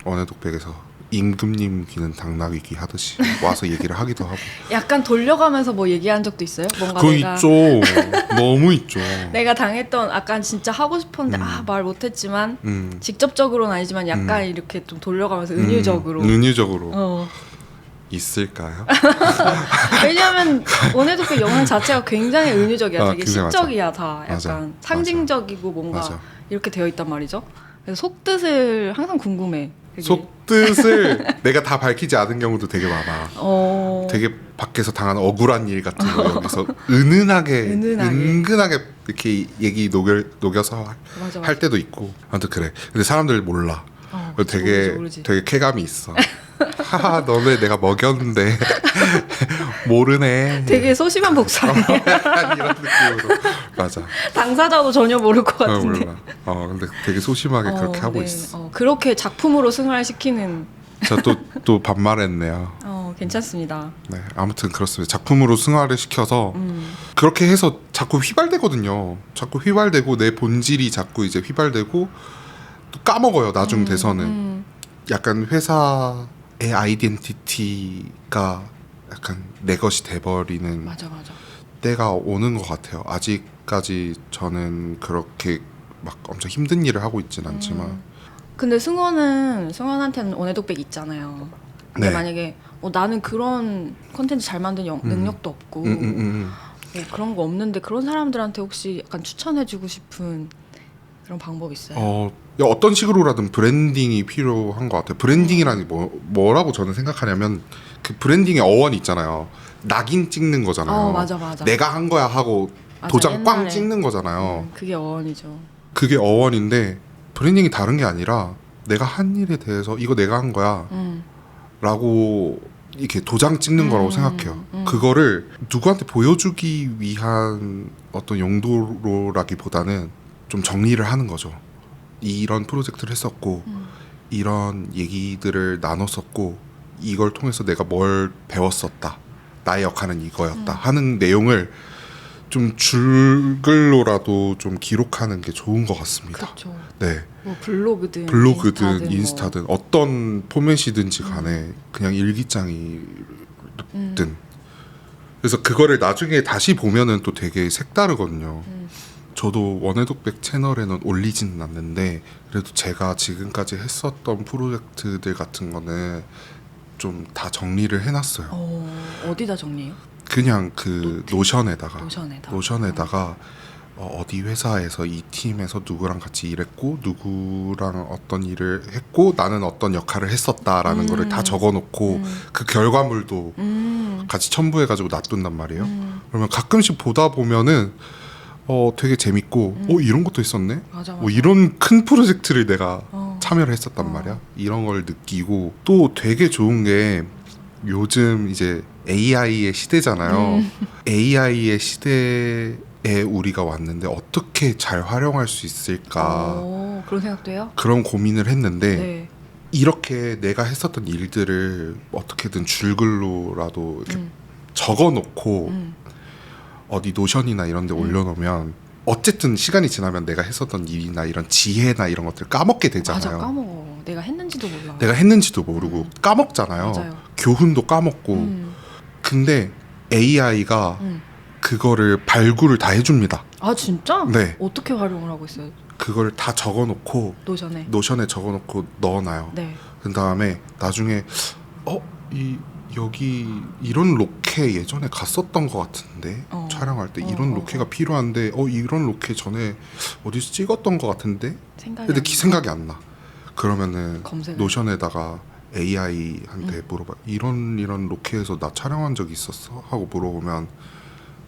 원해독백에서 임금님 귀는 당나귀 귀 하듯이 와서 얘기를 하기도 하고 약간 돌려가면서 뭐 얘기한 적도 있어요? 뭔가 그거 내가 있죠. 너무 있죠. 내가 당했던 약간 진짜 하고 싶었는데 말 못했지만 직접적으로는 아니지만 약간 이렇게 좀 돌려가면서 은유적으로 은유적으로 있을까요? 왜냐하면 원해독백 영상 자체가 굉장히 은유적이야. 되게 굉장히 시적이야 다. 약간 맞아. 상징적이고 뭔가 맞아. 이렇게 되어 있단 말이죠. 그래서 속뜻을 항상 궁금해. 되게. 속뜻을 내가 다 밝히지 않은 경우도 되게 많아. 되게 밖에서 당한 억울한 일 같은 거 여기서 은은하게 이렇게 얘기 녹여서 맞아. 할 때도 있고. 아무튼 그래. 근데 사람들 몰라. 그치, 되게 모르지. 되게 쾌감이 있어. 하하 너네 내가 먹였는데 모르네. 되게 소심한 복수 아니에요? 약간 이런 느낌으로. 맞아. 당사자도 전혀 모를 것 같은데. 몰라. 근데 되게 소심하게 그렇게 하고 네. 있어. 그렇게 작품으로 승화시키는. 저 또 반말했네요. 괜찮습니다. 네, 아무튼 그렇습니다. 작품으로 승화를 시켜서 그렇게 해서 자꾸 휘발되거든요. 자꾸 휘발되고 내 본질이 자꾸 이제 휘발되고 또 까먹어요. 나중 돼서는 약간 회사의 아이덴티티가 약간 내 것이 돼버리는 맞아. 때가 오는 것 같아요. 아직까지 저는 그렇게 막 엄청 힘든 일을 하고 있진 않지만 근데 승원한테는 원해독백 있잖아요. 근데 네. 만약에 나는 그런 컨텐츠 잘 만드는 능력도 없고 뭐 그런 거 없는데 그런 사람들한테 혹시 약간 추천해주고 싶은 그런 방법 있어요? 어떤 식으로라든 브랜딩이 필요한 것 같아요. 브랜딩이라는 게 뭐라고 저는 생각하냐면 그 브랜딩의 어원이 있잖아요. 낙인 찍는 거잖아요. 맞아. 내가 한 거야 하고 맞아, 도장 꽝 옛날에. 찍는 거잖아요. 그게 어원이죠. 그게 어원인데 브랜딩이 다른 게 아니라 내가 한 일에 대해서 이거 내가 한 거야 라고 이렇게 도장 찍는 거라고 생각해요. 그거를 누구한테 보여주기 위한 어떤 용도라기보다는 좀 정리를 하는 거죠. 이런 프로젝트를 했었고 이런 얘기들을 나눴었고 이걸 통해서 내가 뭘 배웠었다. 나의 역할은 이거였다 하는 내용을 좀 줄글로라도 좀 기록하는 게 좋은 것 같습니다. 그렇죠. 네. 뭐 블로그든 인스타든 어떤 포맷이든지 간에 그냥 일기장이든 그래서 그거를 나중에 다시 보면은 또 되게 색다르거든요. 저도 원해독백 채널에는 올리지는 않는데 그래도 제가 지금까지 했었던 프로젝트들 같은 거는 좀 다 정리를 해놨어요. 어디다 정리해요? 그냥 그 노션에다가 어디 회사에서 이 팀에서 누구랑 같이 일했고 누구랑 어떤 일을 했고 나는 어떤 역할을 했었다라는 거를 다 적어놓고 그 결과물도 같이 첨부해가지고 놔둔단 말이에요. 그러면 가끔씩 보다 보면은 되게 재밌고 이런 것도 있었네. 맞아. 뭐 이런 큰 프로젝트를 내가 참여를 했었단 말이야. 이런 걸 느끼고 또 되게 좋은 게 요즘 이제 AI의 시대잖아요. AI의 시대에 우리가 왔는데 어떻게 잘 활용할 수 있을까 그런 생각도 해요? 그런 고민을 했는데 네. 이렇게 내가 했었던 일들을 어떻게든 줄글로라도 이렇게 적어놓고 어디 노션이나 이런 데 올려놓으면 어쨌든 시간이 지나면 내가 했었던 일이나 이런 지혜나 이런 것들을 까먹게 되잖아요. 맞아, 까먹어. 내가 했는지도 몰라. 내가 했는지도 모르고 까먹잖아요. 맞아요. 교훈도 까먹고. 근데 AI가 그거를 발굴을 다 해줍니다. 아 진짜? 네. 어떻게 활용을 하고 있어요? 그거를 다 적어놓고 노션에 적어놓고 넣어놔요. 네. 그 다음에 나중에 여기 이런 로케 예전에 갔었던 것 같은데 촬영할 때 이런 로케가 필요한데 이런 로케 전에 어디서 찍었던 것 같은데 근데 생각이 안 나. 그러면은 노션에다가 AI한테 물어봐. 이런 로케에서 나 촬영한 적 있었어? 하고 물어보면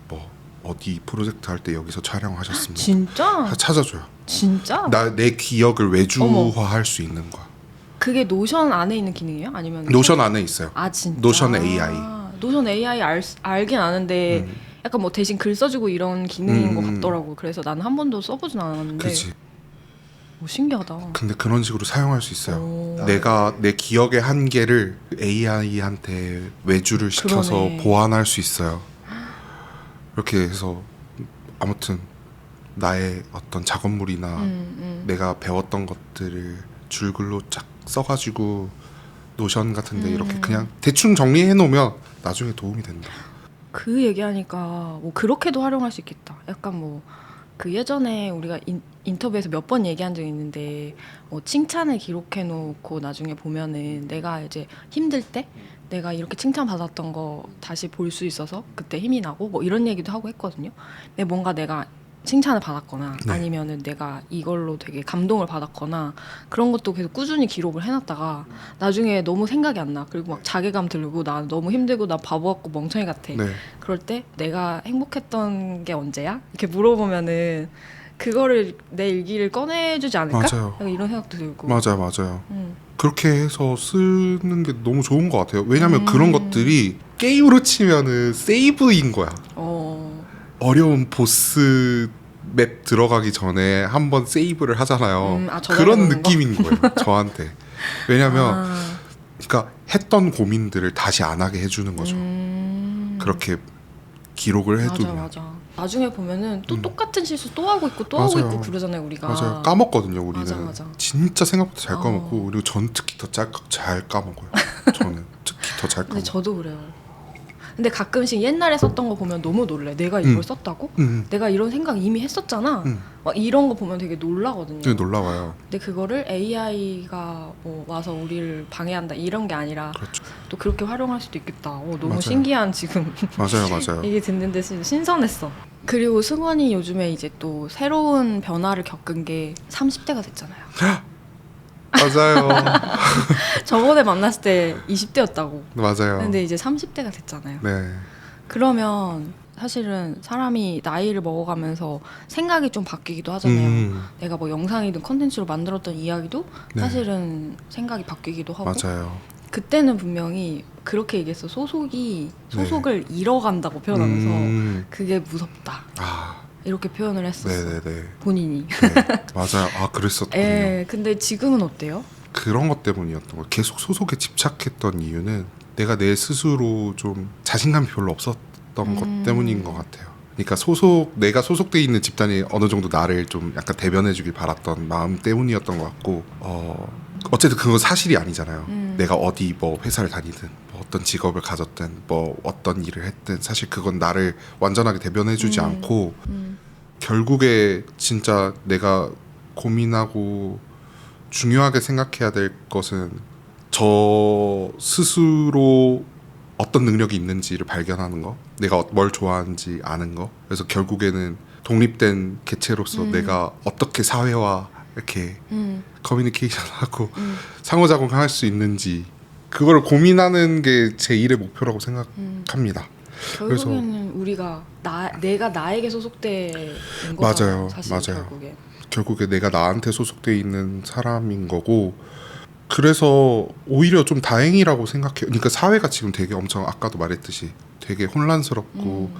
뭐 어디 프로젝트 할 때 여기서 촬영하셨습니다. 진짜? 찾아줘요. 진짜? 내 기억을 외주화할 수 있는 거야. 그게 노션 안에 있는 기능이에요? 아니면 노션 안에 있어요. 아 진짜? 노션 AI. 노션 AI 알긴 아는데 약간 뭐 대신 글 써주고 이런 기능인 것 같더라고. 그래서 나는 한 번도 써보진 않았는데. 그렇지. 신기하다. 근데 그런 식으로 사용할 수 있어요. 내가 내 기억의 한계를 AI한테 외주를 시켜서 그러네. 보완할 수 있어요. 이렇게 해서 아무튼 나의 어떤 작업물이나 내가 배웠던 것들을 줄글로 쫙 써가지고 노션 같은데 이렇게 그냥 대충 정리해 놓으면 나중에 도움이 된다. 그 얘기하니까 뭐 그렇게도 활용할 수 있겠다. 약간 뭐 그 예전에 우리가 인터뷰에서 몇 번 얘기한 적이 있는데 뭐 칭찬을 기록해 놓고 나중에 보면은 내가 이제 힘들 때 내가 이렇게 칭찬 받았던 거 다시 볼 수 있어서 그때 힘이 나고 뭐 이런 얘기도 하고 했거든요. 근데 뭔가 내가 칭찬을 받았거나 아니면은 내가 이걸로 되게 감동을 받았거나 그런 것도 계속 꾸준히 기록을 해놨다가 나중에 너무 생각이 안 나. 그리고 막 자괴감 들고 나 너무 힘들고 나 바보 같고 멍청이 같아. 그럴 때 내가 행복했던 게 언제야? 이렇게 물어보면은 그거를 내 일기를 꺼내주지 않을까? 맞아요. 이런 생각도 들고. 맞아요. 그렇게 해서 쓰는 게 너무 좋은 것 같아요. 왜냐면 그런 것들이 게임으로 치면은 세이브인 거야. 어려운 보스 맵 들어가기 전에 한번 세이브를 하잖아요. 그런 느낌인 거예요. 저한테. 왜냐면 그러니까 했던 고민들을 다시 안 하게 해주는 거죠. 그렇게 기록을 해두면. 맞아. 나중에 보면은 또 똑같은 실수 또 하고 있고 또 하고 있고 그러잖아요, 우리가. 맞아요. 까먹거든요, 우리는. 맞아. 진짜 생각보다 잘 까먹고 그리고 전 특히 더 잘 까먹어요. 저는 특히 더 잘 까먹어요. 근데 저도 그래요. 근데 가끔씩 옛날에 썼던 거 보면 너무 놀래. 내가 이걸 썼다고? 내가 이런 생각 이미 했었잖아. 막 이런 거 보면 되게 놀라거든요. 되게 놀라워요. 근데 그거를 AI가 뭐 와서 우리를 방해한다 이런 게 아니라 그렇죠. 또 그렇게 활용할 수도 있겠다. 너무 맞아요. 신기한 지금 맞아요. 얘기 듣는데 신선했어. 그리고 승원이 요즘에 이제 또 새로운 변화를 겪은 게 30대가 됐잖아요. 맞아요. 저번에 만났을 때 20대였다고. 맞아요. 근데 이제 30대가 됐잖아요. 네. 그러면 사실은 사람이 나이를 먹어가면서 생각이 좀 바뀌기도 하잖아요. 내가 뭐 영상이든 컨텐츠로 만들었던 이야기도 사실은 생각이 바뀌기도 하고. 맞아요. 그때는 분명히 그렇게 얘기했어. 소속을 잃어간다고 표현하면서 그게 무섭다. 이렇게 표현을 했었어. 네네네. 본인이. 네, 맞아요. 그랬었거든요. 근데 지금은 어때요? 그런 것 때문이었던 거예요. 계속 소속에 집착했던 이유는 내가 내 스스로 좀 자신감이 별로 없었던 것 때문인 것 같아요. 그러니까 내가 소속돼 있는 집단이 어느 정도 나를 좀 약간 대변해주길 바랐던 마음 때문이었던 것 같고, 어쨌든 그건 사실이 아니잖아요. 내가 어디 뭐 회사를 다니든 뭐 어떤 직업을 가졌든 뭐 어떤 일을 했든 사실 그건 나를 완전하게 대변해주지 않고 결국에 진짜 내가 고민하고 중요하게 생각해야 될 것은 저 스스로 어떤 능력이 있는지를 발견하는 거, 내가 뭘 좋아하는지 아는 거. 그래서 결국에는 독립된 개체로서 내가 어떻게 사회와 이렇게 커뮤니케이션하고 상호작용할 수 있는 그걸 고민하는 게 제 일의 목표라고 생각합니다. 결국에는 우리가 내가 나에게 소속된 거잖아요. 맞아요. 사실 맞아요. 결국에 내가 나한테 소속돼 있는 사람인 거고, 그래서 오히려 좀 다행이라고 생각해요. 그러니까 사회가 지금 되게 엄청 아까도 말했듯이 되게 혼란스럽고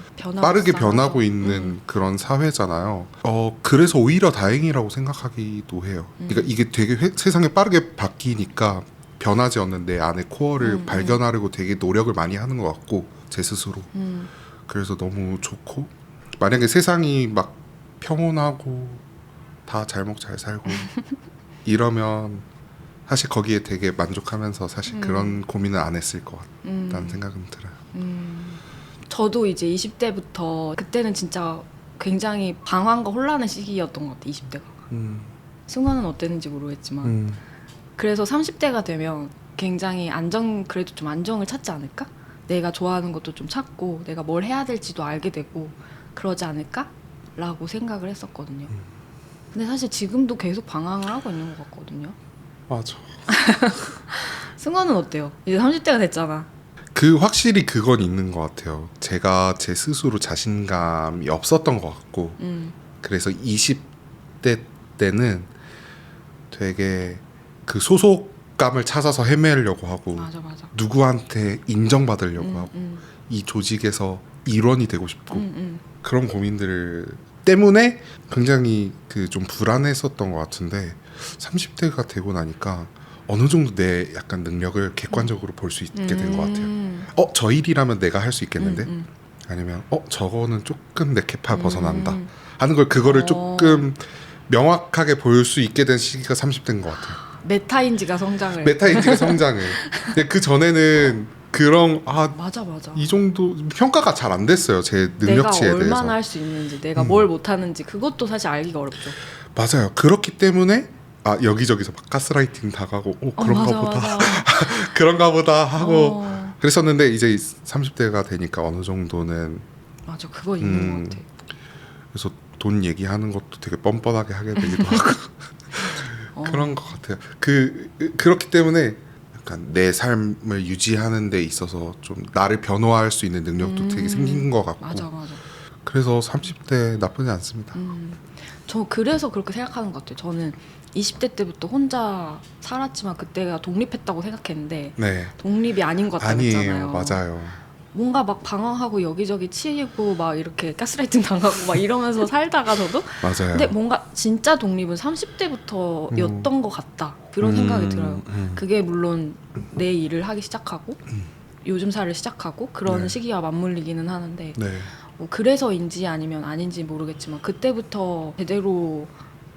빠르게 변하고 있는 그런 사회잖아요. 그래서 오히려 다행이라고 생각하기도 해요. 그러니까 이게 되게 세상이 빠르게 바뀌니까 변하지 않는 내 안의 코어를 발견하려고 되게 노력을 많이 하는 것 같고, 제 스스로. 그래서 너무 좋고, 만약에 세상이 막 평온하고 다 잘 먹고 잘 살고 이러면 사실 거기에 되게 만족하면서 사실 그런 고민을 안 했을 것 같다는 생각은 들어요. 저도 이제 20대부터 그때는 진짜 굉장히 방황과 혼란의 시기였던 것 같아요. 20대가. 승관은 어땠는지 모르겠지만 그래서 30대가 되면 굉장히 그래도 좀 안정을 찾지 않을까? 내가 좋아하는 것도 좀 찾고 내가 뭘 해야 될지도 알게 되고 그러지 않을까? 라고 생각을 했었거든요. 근데 사실 지금도 계속 방황을 하고 있는 것 같거든요. 맞아. 승관은 어때요? 이제 30대가 됐잖아. 확실히 그건 있는 것 같아요. 제가 제 스스로 자신감이 없었던 것 같고, 그래서 20대 때는 되게 그 소속감을 찾아서 헤매려고 하고, 맞아. 누구한테 인정받으려고 하고, 이 조직에서 일원이 되고 싶고, 그런 고민들 때문에 굉장히 좀 불안했었던 것 같은데, 30대가 되고 나니까 어느 정도 내 약간 능력을 객관적으로 볼 수 있게 된 것 같아요. 저 일이라면 내가 할 수 있겠는데? 아니면 저거는 조금 내 캐파 벗어난다 하는 그거를 조금 명확하게 볼 수 있게 된 시기가 30대인 것 같아요. 메타인지가 성장을. 근데 그 전에는 그런 맞아. 이 정도 평가가 잘 안 됐어요. 제 능력치에 내가 대해서. 얼마나 할 수 있는지, 내가 뭘 못하는지 그것도 사실 알기가 어렵죠. 맞아요. 그렇기 때문에 여기저기서 막 가스라이팅 당하고 그런가 보다. 그런가 보다 하고 그랬었는데, 이제 30대가 되니까 어느 정도는 맞아, 그거 있는 것 같아. 그래서 돈 얘기하는 것도 되게 뻔뻔하게 하게 되기도 하고 그런 것 같아요. 그렇기 때문에 약간 내 삶을 유지하는 데 있어서 좀 나를 변화할 수 있는 능력도 되게 생긴 것 같고. 맞아. 그래서 30대 나쁘지 않습니다. 저 그래서 그렇게 생각하는 것 같아요. 저는 20대 때부터 혼자 살았지만 그때가 독립했다고 생각했는데 네. 독립이 아닌 것 같다고 아니에요. 했잖아요. 맞아요. 뭔가 막 방황하고 여기저기 치이고 막 이렇게 가스라이팅 당하고 막 이러면서 살다가 저도 맞아요. 근데 뭔가 진짜 독립은 30대부터였던 것 같다 그런 생각이 들어요. 그게 물론 내 일을 하기 시작하고 요즘사를 시작하고 그런 네. 시기와 맞물리기는 하는데 네. 뭐 그래서인지 아니면 아닌지 모르겠지만 그때부터 제대로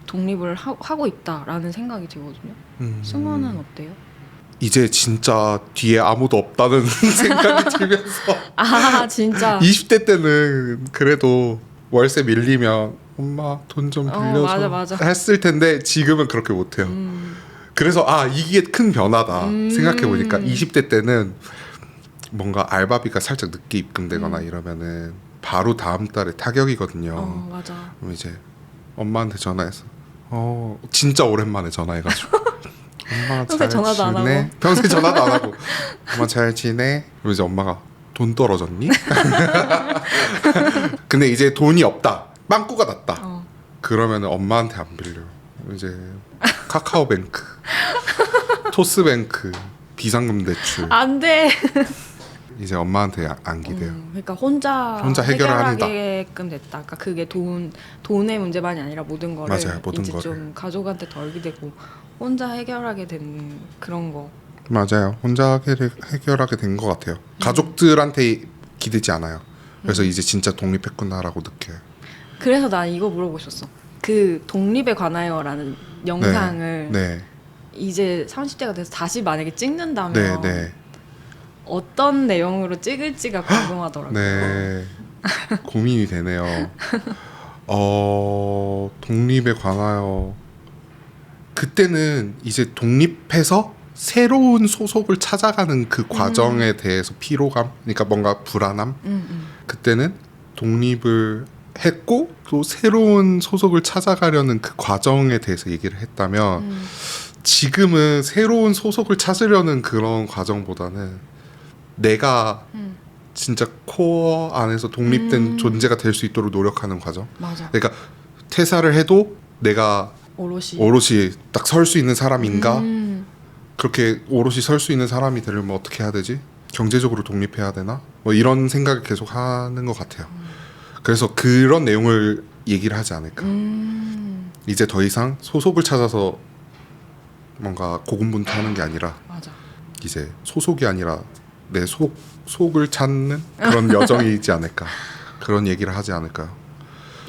독립을 하고 있다라는 생각이 들거든요. 승원은 어때요? 이제 진짜 뒤에 아무도 없다는 생각이 들면서 아 진짜 20대 때는 그래도 월세 밀리면 엄마 돈 좀 빌려줘 맞아. 했을 텐데 지금은 그렇게 못해요. 그래서 이게 큰 변화다 생각해보니까 20대 때는 뭔가 알바비가 살짝 늦게 입금되거나 이러면은 바로 다음 달에 타격이거든요. 맞아. 그럼 이제 엄마한테 전화해서 진짜 오랜만에 전화해가지고 엄마 평소에 잘 전화도 안 지내? 하고. 평소에 전화도 안 하고 엄마 잘 지내? 그럼 이제 엄마가 돈 떨어졌니? 근데 이제 돈이 없다 빵꾸가 났다 그러면 엄마한테 안 빌려 이제 카카오뱅크 토스뱅크 비상금 대출 안 돼. 이제 엄마한테 안 기대요. 그러니까 혼자 해결한다. 해결하게끔 됐다. 그러니까 그게 돈의 문제만이 아니라 모든 거를 맞아요, 모든 이제 거를. 좀 가족한테 덜 기대고 혼자 해결하게 된 그런 거. 맞아요. 혼자 해결하게 된 것 같아요. 가족들한테 기대지 않아요. 그래서 이제 진짜 독립했구나라고 느껴요. 그래서 난 이거 물어보고 싶었어. 그 독립에 관하여라는 영상을 네. 이제 30대가 돼서 다시 만약에 찍는다면 네. 어떤 내용으로 찍을지가 궁금하더라고요. 네. 고민이 되네요. 독립에 관하여 그때는 이제 독립해서 새로운 소속을 찾아가는 그 과정에 대해서 피로감, 그러니까 뭔가 불안함. 그때는 독립을 했고 또 새로운 소속을 찾아가려는 그 과정에 대해서 얘기를 했다면 지금은 새로운 소속을 찾으려는 그런 과정보다는 내가 진짜 코어 안에서 독립된 존재가 될 수 있도록 노력하는 과정. 맞아. 그러니까 퇴사를 해도 내가 오롯이 딱 설 수 있는 사람인가? 그렇게 오롯이 설 수 있는 사람이 되려면 어떻게 해야 되지? 경제적으로 독립해야 되나? 뭐 이런 생각을 계속 하는 것 같아요. 그래서 그런 내용을 얘기를 하지 않을까. 이제 더 이상 소속을 찾아서 뭔가 고군분투하는 게 아니라 맞아. 이제 소속이 아니라 내 속을 찾는 그런 여정이지 않을까. 그런 얘기를 하지 않을까요?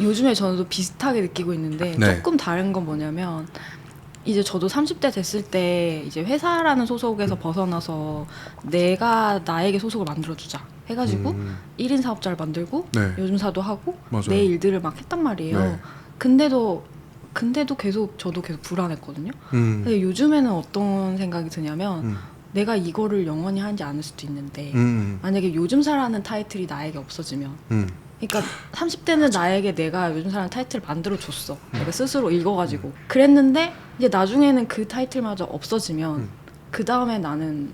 요즘에 저도 비슷하게 느끼고 있는데 네. 조금 다른 건 뭐냐면 이제 저도 30대 됐을 때 이제 회사라는 소속에서 벗어나서 내가 나에게 소속을 만들어주자 해가지고 1인 사업자를 만들고 네. 요즘사도 하고 맞아요. 내 일들을 막 했단 말이에요. 네. 근데도 저도 계속 불안했거든요. 근데 요즘에는 어떤 생각이 드냐면 내가 이거를 영원히 하지 않을 수도 있는데 만약에 요즘사라는 타이틀이 나에게 없어지면 그러니까 30대는 나에게 내가 요즘사라는 타이틀을 만들어줬어. 내가 스스로 읽어가지고 그랬는데 이제 나중에는 그 타이틀마저 없어지면 그 다음에 나는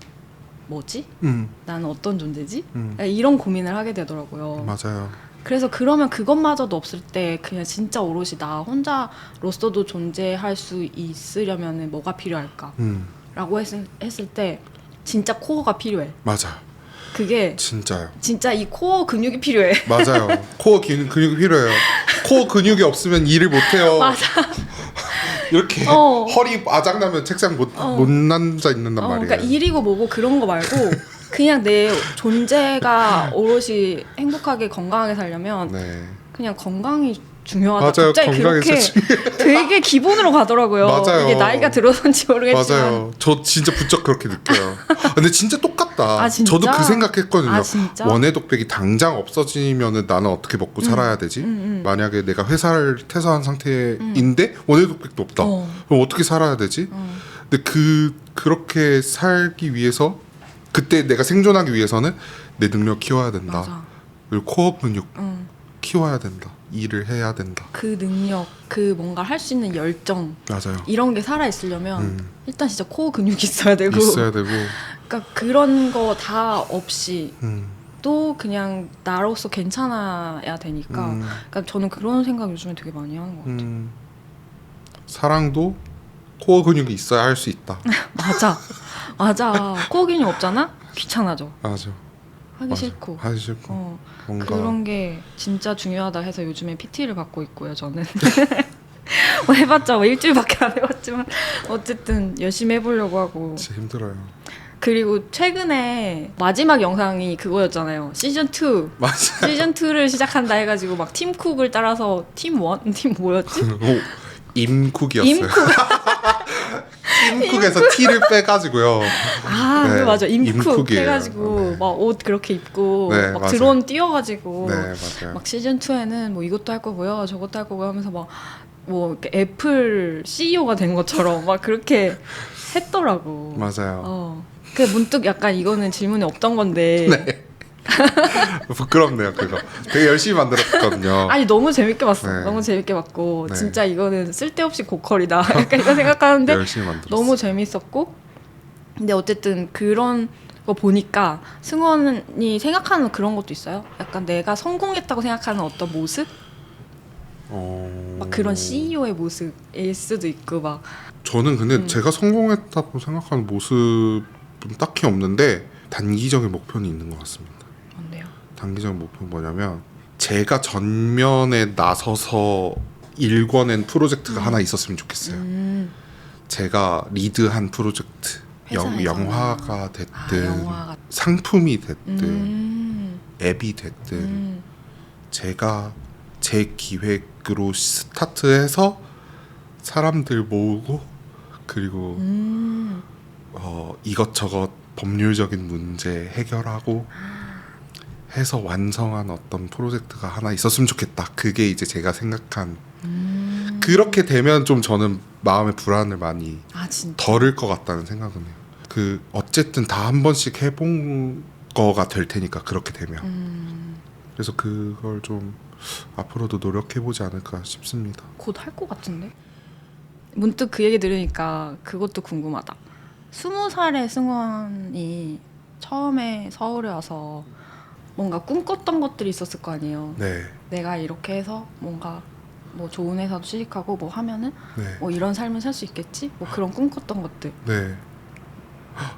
뭐지? 나는 어떤 존재지? 이런 고민을 하게 되더라고요. 맞아요. 그래서 그러면 그것마저도 없을 때 그냥 진짜 오롯이 나 혼자로서도 존재할 수 있으려면 뭐가 필요할까? 라고 했을 때 진짜 코어가 필요해. 맞아. 그게 진짜요. 진짜 이 코어 근육이 필요해. 맞아요. 코어 근육이 필요해요. 코어 근육이 없으면 일을 못해요. 맞아. 이렇게 허리 아작나면 책상 못 앉아 있는단 말이에요. 그러니까 일이고 뭐고 그런 거 말고 그냥 내 존재가 오롯이 행복하게 건강하게 살려면 네. 그냥 건강이 중요하다. 맞아요. 갑자기 건강이 그렇게 진짜 되게 기본으로 가더라고요. 맞아요. 이게 나이가 들어서인지 모르겠지만. 맞아요. 저 진짜 부쩍 그렇게 느껴요. 근데 진짜 똑같다. 아, 진짜? 저도 그 생각했거든요. 아, 진짜? 원예 독백이 당장 없어지면은 나는 어떻게 먹고 살아야 되지? 만약에 내가 회사를 퇴사한 상태인데 원예 독백도 없다. 그럼 어떻게 살아야 되지? 근데 그렇게 살기 위해서 그때 내가 생존하기 위해서는 내 능력 키워야 된다. 맞아. 그리고 코어 근육 키워야 된다. 일을 해야 된다. 그 능력, 그 뭔가 할 수 있는 열정 맞아요. 이런 게 살아 있으려면 일단 진짜 코어 근육이 있어야 되고 있어야 되고. 그러니까 그런 거 다 없이 또 그냥 나로서 괜찮아야 되니까 그러니까 저는 그런 생각 요즘에 되게 많이 하는 것 같아요. 사랑도 코어 근육이 있어야 할 수 있다. 맞아. 코어 근육 없잖아? 귀찮아져. 맞아. 하기 맞아. 싫고. 하기 싫고. 뭔가 그런 게 진짜 중요하다 해서 요즘에 PT를 받고 있고요. 저는 뭐 해봤자 뭐 일주일밖에 안 해봤지만 어쨌든 열심히 해보려고 하고. 진짜 힘들어요. 그리고 최근에 마지막 영상이 그거였잖아요. 시즌 2. 맞아. 시즌 2를 시작한다 해가지고 막 팀쿡을 따라서 팀 1? 팀 뭐였지? 임쿡이었어요. 임쿡에서 T를 빼가지고요. 네, 맞아. 임쿡 임쿡이에요. 해가지고 네. 막 옷 그렇게 입고 네, 막 맞아요. 드론 띄워가지고 네, 맞아요. 막 시즌 2에는 뭐 이것도 할 거고요, 저것도 할 거고요 하면서 막 뭐 애플 CEO가 된 것처럼 막 그렇게 했더라고. 맞아요. 그 문득 약간 이거는 질문이 없던 건데. 네. 부끄럽네요, 그거. 되게 열심히 만들었거든요. 아니 너무 재밌게 봤어. 네. 너무 재밌게 봤고 네. 진짜 이거는 쓸데없이 고퀄이다. 약간 이런 생각하는데 열심히 만들었어. 너무 재밌었고. 근데 어쨌든 그런 거 보니까 승원이 생각하는 그런 것도 있어요? 약간 내가 성공했다고 생각하는 어떤 모습? 막 그런 CEO의 모습일 수도 있고 막. 저는 근데 제가 성공했다고 생각하는 모습은 딱히 없는데 단기적인 목표는 있는 것 같습니다. 뭔데요? 단기적인 목표는 뭐냐면 제가 전면에 나서서 일궈낸 프로젝트가 하나 있었으면 좋겠어요. 제가 리드한 프로젝트, 회사에서나. 영화가 됐든 영화가. 상품이 됐든 앱이 됐든 제가 제 기획으로 스타트해서 사람들 모으고 그리고 이것저것 법률적인 문제 해결하고 해서 완성한 어떤 프로젝트가 하나 있었으면 좋겠다. 그게 이제 제가 생각한 그렇게 되면 좀 저는 마음의 불안을 많이 진짜? 덜을 것 같다는 생각은 해요. 그 어쨌든 다 한 번씩 해본 거가 될 테니까 그렇게 되면 그래서 그걸 좀 앞으로도 노력해보지 않을까 싶습니다. 곧 할 것 같은데? 문득 그 얘기 들으니까 그것도 궁금하다. 20살의 승원이 처음에 서울에 와서 뭔가 꿈꿨던 것들이 있었을 거 아니에요. 네, 내가 이렇게 해서 뭔가 뭐 좋은 회사도 취직하고 뭐 하면은 네, 뭐 이런 삶을 살 수 있겠지? 뭐 그런 꿈꿨던 것들. 네.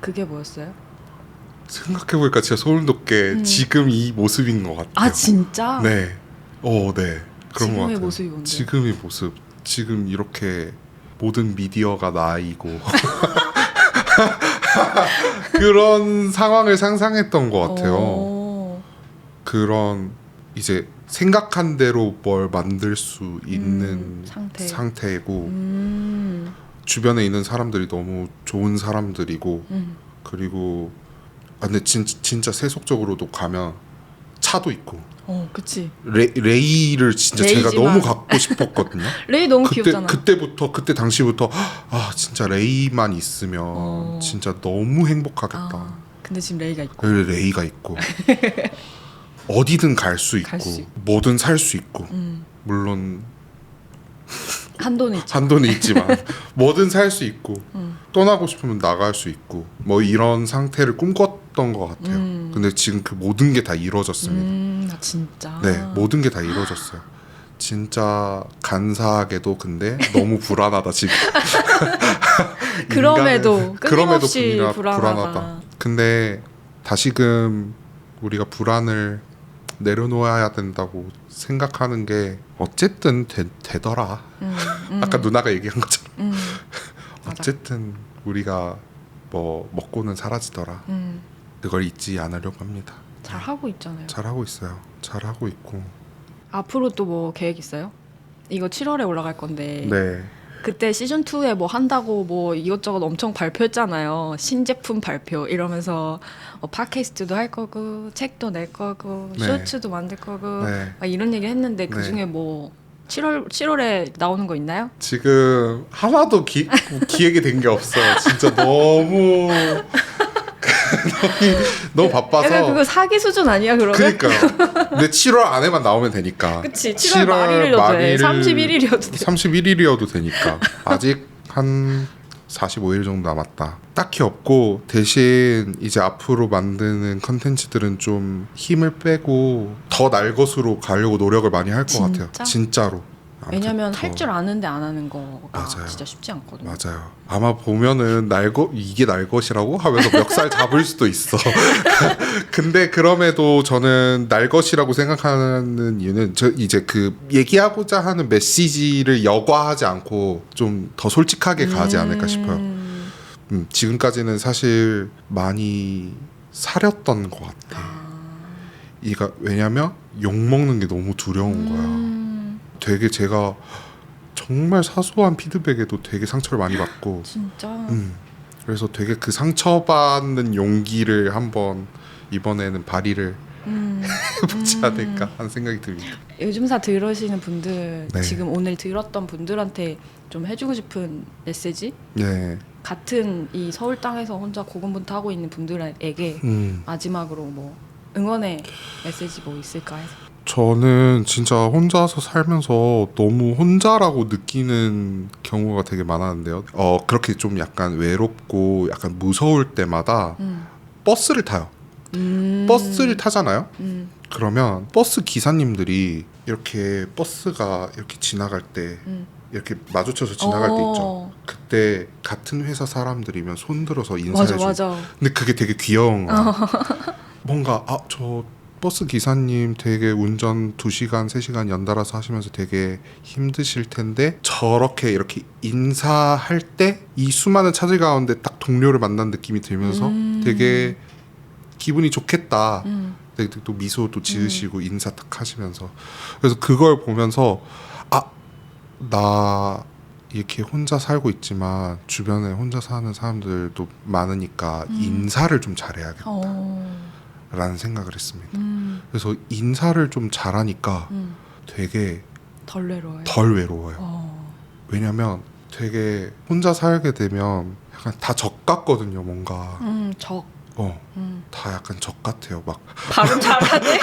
그게 뭐였어요? 생각해보니까 진짜 소름 돋게 지금 이 모습인 것 같아요. 진짜? 네, 네. 그런 것 지금의 같아요. 모습이 뭔데? 지금의 모습, 지금 이렇게 모든 미디어가 나이고 그런 상황을 상상했던 것 같아요. 그런 이제 생각한 대로 뭘 만들 수 있는 상태고 주변에 있는 사람들이 너무 좋은 사람들이고 그리고 근데 진짜 세속적으로도 가면 차도 있고 그치. 레이를 진짜 제가 레이지만. 너무 갖고 싶었거든요. 레이 너무 귀엽잖아. 그때 당시부터 진짜 레이만 있으면 진짜 너무 행복하겠다. 근데 지금 레이가 있고. 레이가 있고 어디든 갈 수 있고 뭐든 살 수 있고 물론 한도는 있지만 뭐든 살 수 있고 떠나고 싶으면 나갈 수 있고 뭐 이런 상태를 꿈꿨던 것 같아요. 근데 지금 그 모든 게 다 이루어졌습니다. 진짜. 네, 모든 게 다 이루어졌어요. 진짜 간사하게도 근데 너무 불안하다 지금. 그럼에도 끊임없이 불안하다. 근데 다시금 우리가 불안을 내려놓아야 된다고 생각하는 게 어쨌든 되더라. 아까 누나가 얘기한 것처럼 어쨌든 우리가 뭐 먹고는 사라지더라. 그걸 잊지 않으려고 합니다. 잘 하고 있잖아요. 잘하고 있어요. 잘하고 있고. 앞으로 또 뭐 계획 있어요? 이거 7월에 올라갈 건데. 네. 그때 시즌 2에 뭐 한다고 뭐 이것저것 엄청 발표했잖아요. 신제품 발표 이러면서 팟캐스트도 할 거고 책도 낼 거고 네. 쇼츠도 만들 거고 네. 막 이런 얘기 했는데 그 중에 뭐 7월에 나오는 거 있나요? 지금 하나도 기획이 된 게 없어요. 진짜 너무 너무 바빠서. 약간 그거 사기 수준 아니야 그러면? 그러니까요. 근데 7월 안에만 나오면 되니까. 그치 7월 말일이어도 돼. 31일이어도 돼. 31일이어도 되니까. 아직 한 45일 정도 남았다. 딱히 없고 대신 이제 앞으로 만드는 컨텐츠들은 좀 힘을 빼고 더 날 것으로 가려고 노력을 많이 할 것 같아요. 진짜로. 왜냐면 더... 할 줄 아는데 안 하는 거가 맞아요. 진짜 쉽지 않거든요. 맞아요. 아마 보면은 이게 날 것이라고 하면서 멱살 잡을 수도 있어. 근데 그럼에도 저는 날 것이라고 생각하는 이유는 저 이제 그 얘기하고자 하는 메시지를 여과하지 않고 좀 더 솔직하게 가지 않을까 싶어요. 지금까지는 사실 많이 사렸던 것 같아. 왜냐면 욕 먹는 게 너무 두려운 거야. 되게 제가 정말 사소한 피드백에도 되게 상처를 많이 받고 진짜. 그래서 되게 그 상처받는 용기를 한번 이번에는 발휘를 해보지 않을까 하는 생각이 듭니다. 요즘사 들으시는 분들, 네. 지금 오늘 들었던 분들한테 좀 해주고 싶은 메시지? 네. 같은 이 서울 땅에서 혼자 고군분투하고 있는 분들에게 마지막으로 뭐 응원의 메시지 뭐 있을까 해서. 저는 진짜 혼자서 살면서 너무 혼자라고 느끼는 경우가 되게 많았는데요. 그렇게 좀 약간 외롭고 약간 무서울 때마다 버스를 타요. 버스를 타잖아요. 그러면 버스 기사님들이 이렇게 버스가 이렇게 지나갈 때 이렇게 마주쳐서 지나갈 때 있죠. 그때 같은 회사 사람들이면 손들어서 인사해줘. 맞아. 근데 그게 되게 귀여운 거야. 뭔가 저 버스 기사님 되게 운전 2시간, 3시간 연달아서 하시면서 되게 힘드실 텐데 저렇게 이렇게 인사할 때 이 수많은 차들 가운데 딱 동료를 만난 느낌이 들면서 되게 기분이 좋겠다. 되게 또 미소도 지으시고 인사 딱 하시면서 그래서 그걸 보면서 나 이렇게 혼자 살고 있지만 주변에 혼자 사는 사람들도 많으니까 인사를 좀 잘해야겠다 라는 생각을 했습니다. 그래서 인사를 좀 잘하니까 되게 덜 외로워요. 덜 외로워요. 왜냐면 되게 혼자 살게 되면 약간 다 적 같거든요. 뭔가 다 약간 적 같아요. 막 발음 잘하네.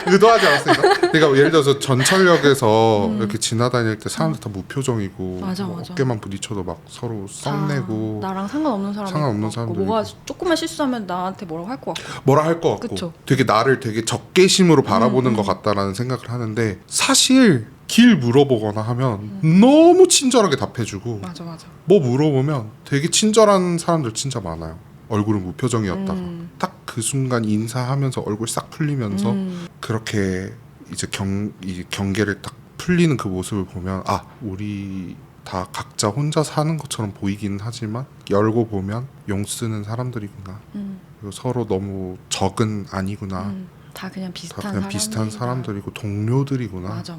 의도하지 않았습니다. 그러니까 예를 들어서 전철역에서 이렇게 지나다닐 때 사람들 다 무표정이고 맞아. 어깨만 부딪혀도 막 서로 썩내고 나랑 상관없는 사람도 있고 뭐가 조금만 실수하면 나한테 뭐라고 할 것 같고 뭐라 할 것 같고 그쵸? 되게 나를 되게 적개심으로 바라보는 것 같다라는 생각을 하는데 사실 길 물어보거나 하면 너무 친절하게 답해주고 맞아. 뭐 물어보면 되게 친절한 사람들 진짜 많아요. 얼굴은 무표정이었다가 딱 그 순간 인사하면서 얼굴 싹 풀리면서 그렇게 이제 경계를 딱 풀리는 그 모습을 보면 우리 다 각자 혼자 사는 것처럼 보이긴 하지만 열고 보면 용 쓰는 사람들이구나. 그리고 서로 너무 적은 아니구나. 다 그냥 비슷한 비슷한 사람들이고 동료들이구나. 맞아.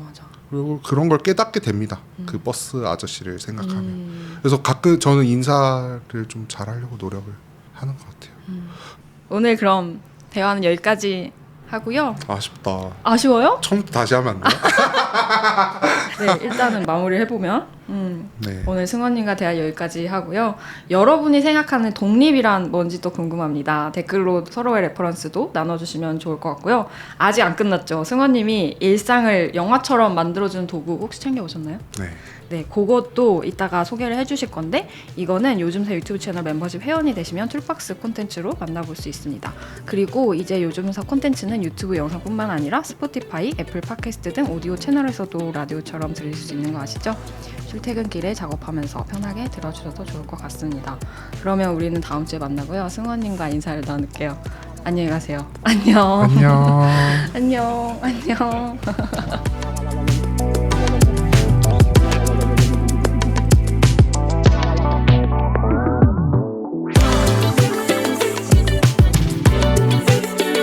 그리고 그런 걸 깨닫게 됩니다. 그 버스 아저씨를 생각하면. 그래서 가끔 저는 인사를 좀 잘하려고 노력을 하는 것 같아요. 오늘 그럼 대화는 여기까지 하고요. 아쉽다. 아쉬워요? 처음부터 다시 하면 안 돼요? 네, 일단은 마무리를 해보면 네. 오늘 승원님과 대화 여기까지 하고요. 여러분이 생각하는 독립이란 뭔지 또 궁금합니다. 댓글로 서로의 레퍼런스도 나눠주시면 좋을 것 같고요. 아직 안 끝났죠. 승원님이 일상을 영화처럼 만들어주는 도구 혹시 챙겨오셨나요? 네, 그것도 이따가 소개를 해주실 건데 이거는 요즘사 유튜브 채널 멤버십 회원이 되시면 툴박스 콘텐츠로 만나볼 수 있습니다. 그리고 이제 요즘사 콘텐츠는 유튜브 영상뿐만 아니라 스포티파이, 애플 팟캐스트 등 오디오 채널에서도 라디오처럼 들으실 수 있는 거 아시죠? 출퇴근길에 작업하면서 편하게 들어주셔도 좋을 것 같습니다. 그러면 우리는 다음 주에 만나고요. 승원님과 인사를 나눌게요. 안녕히 가세요. 안녕. 안녕. 안녕.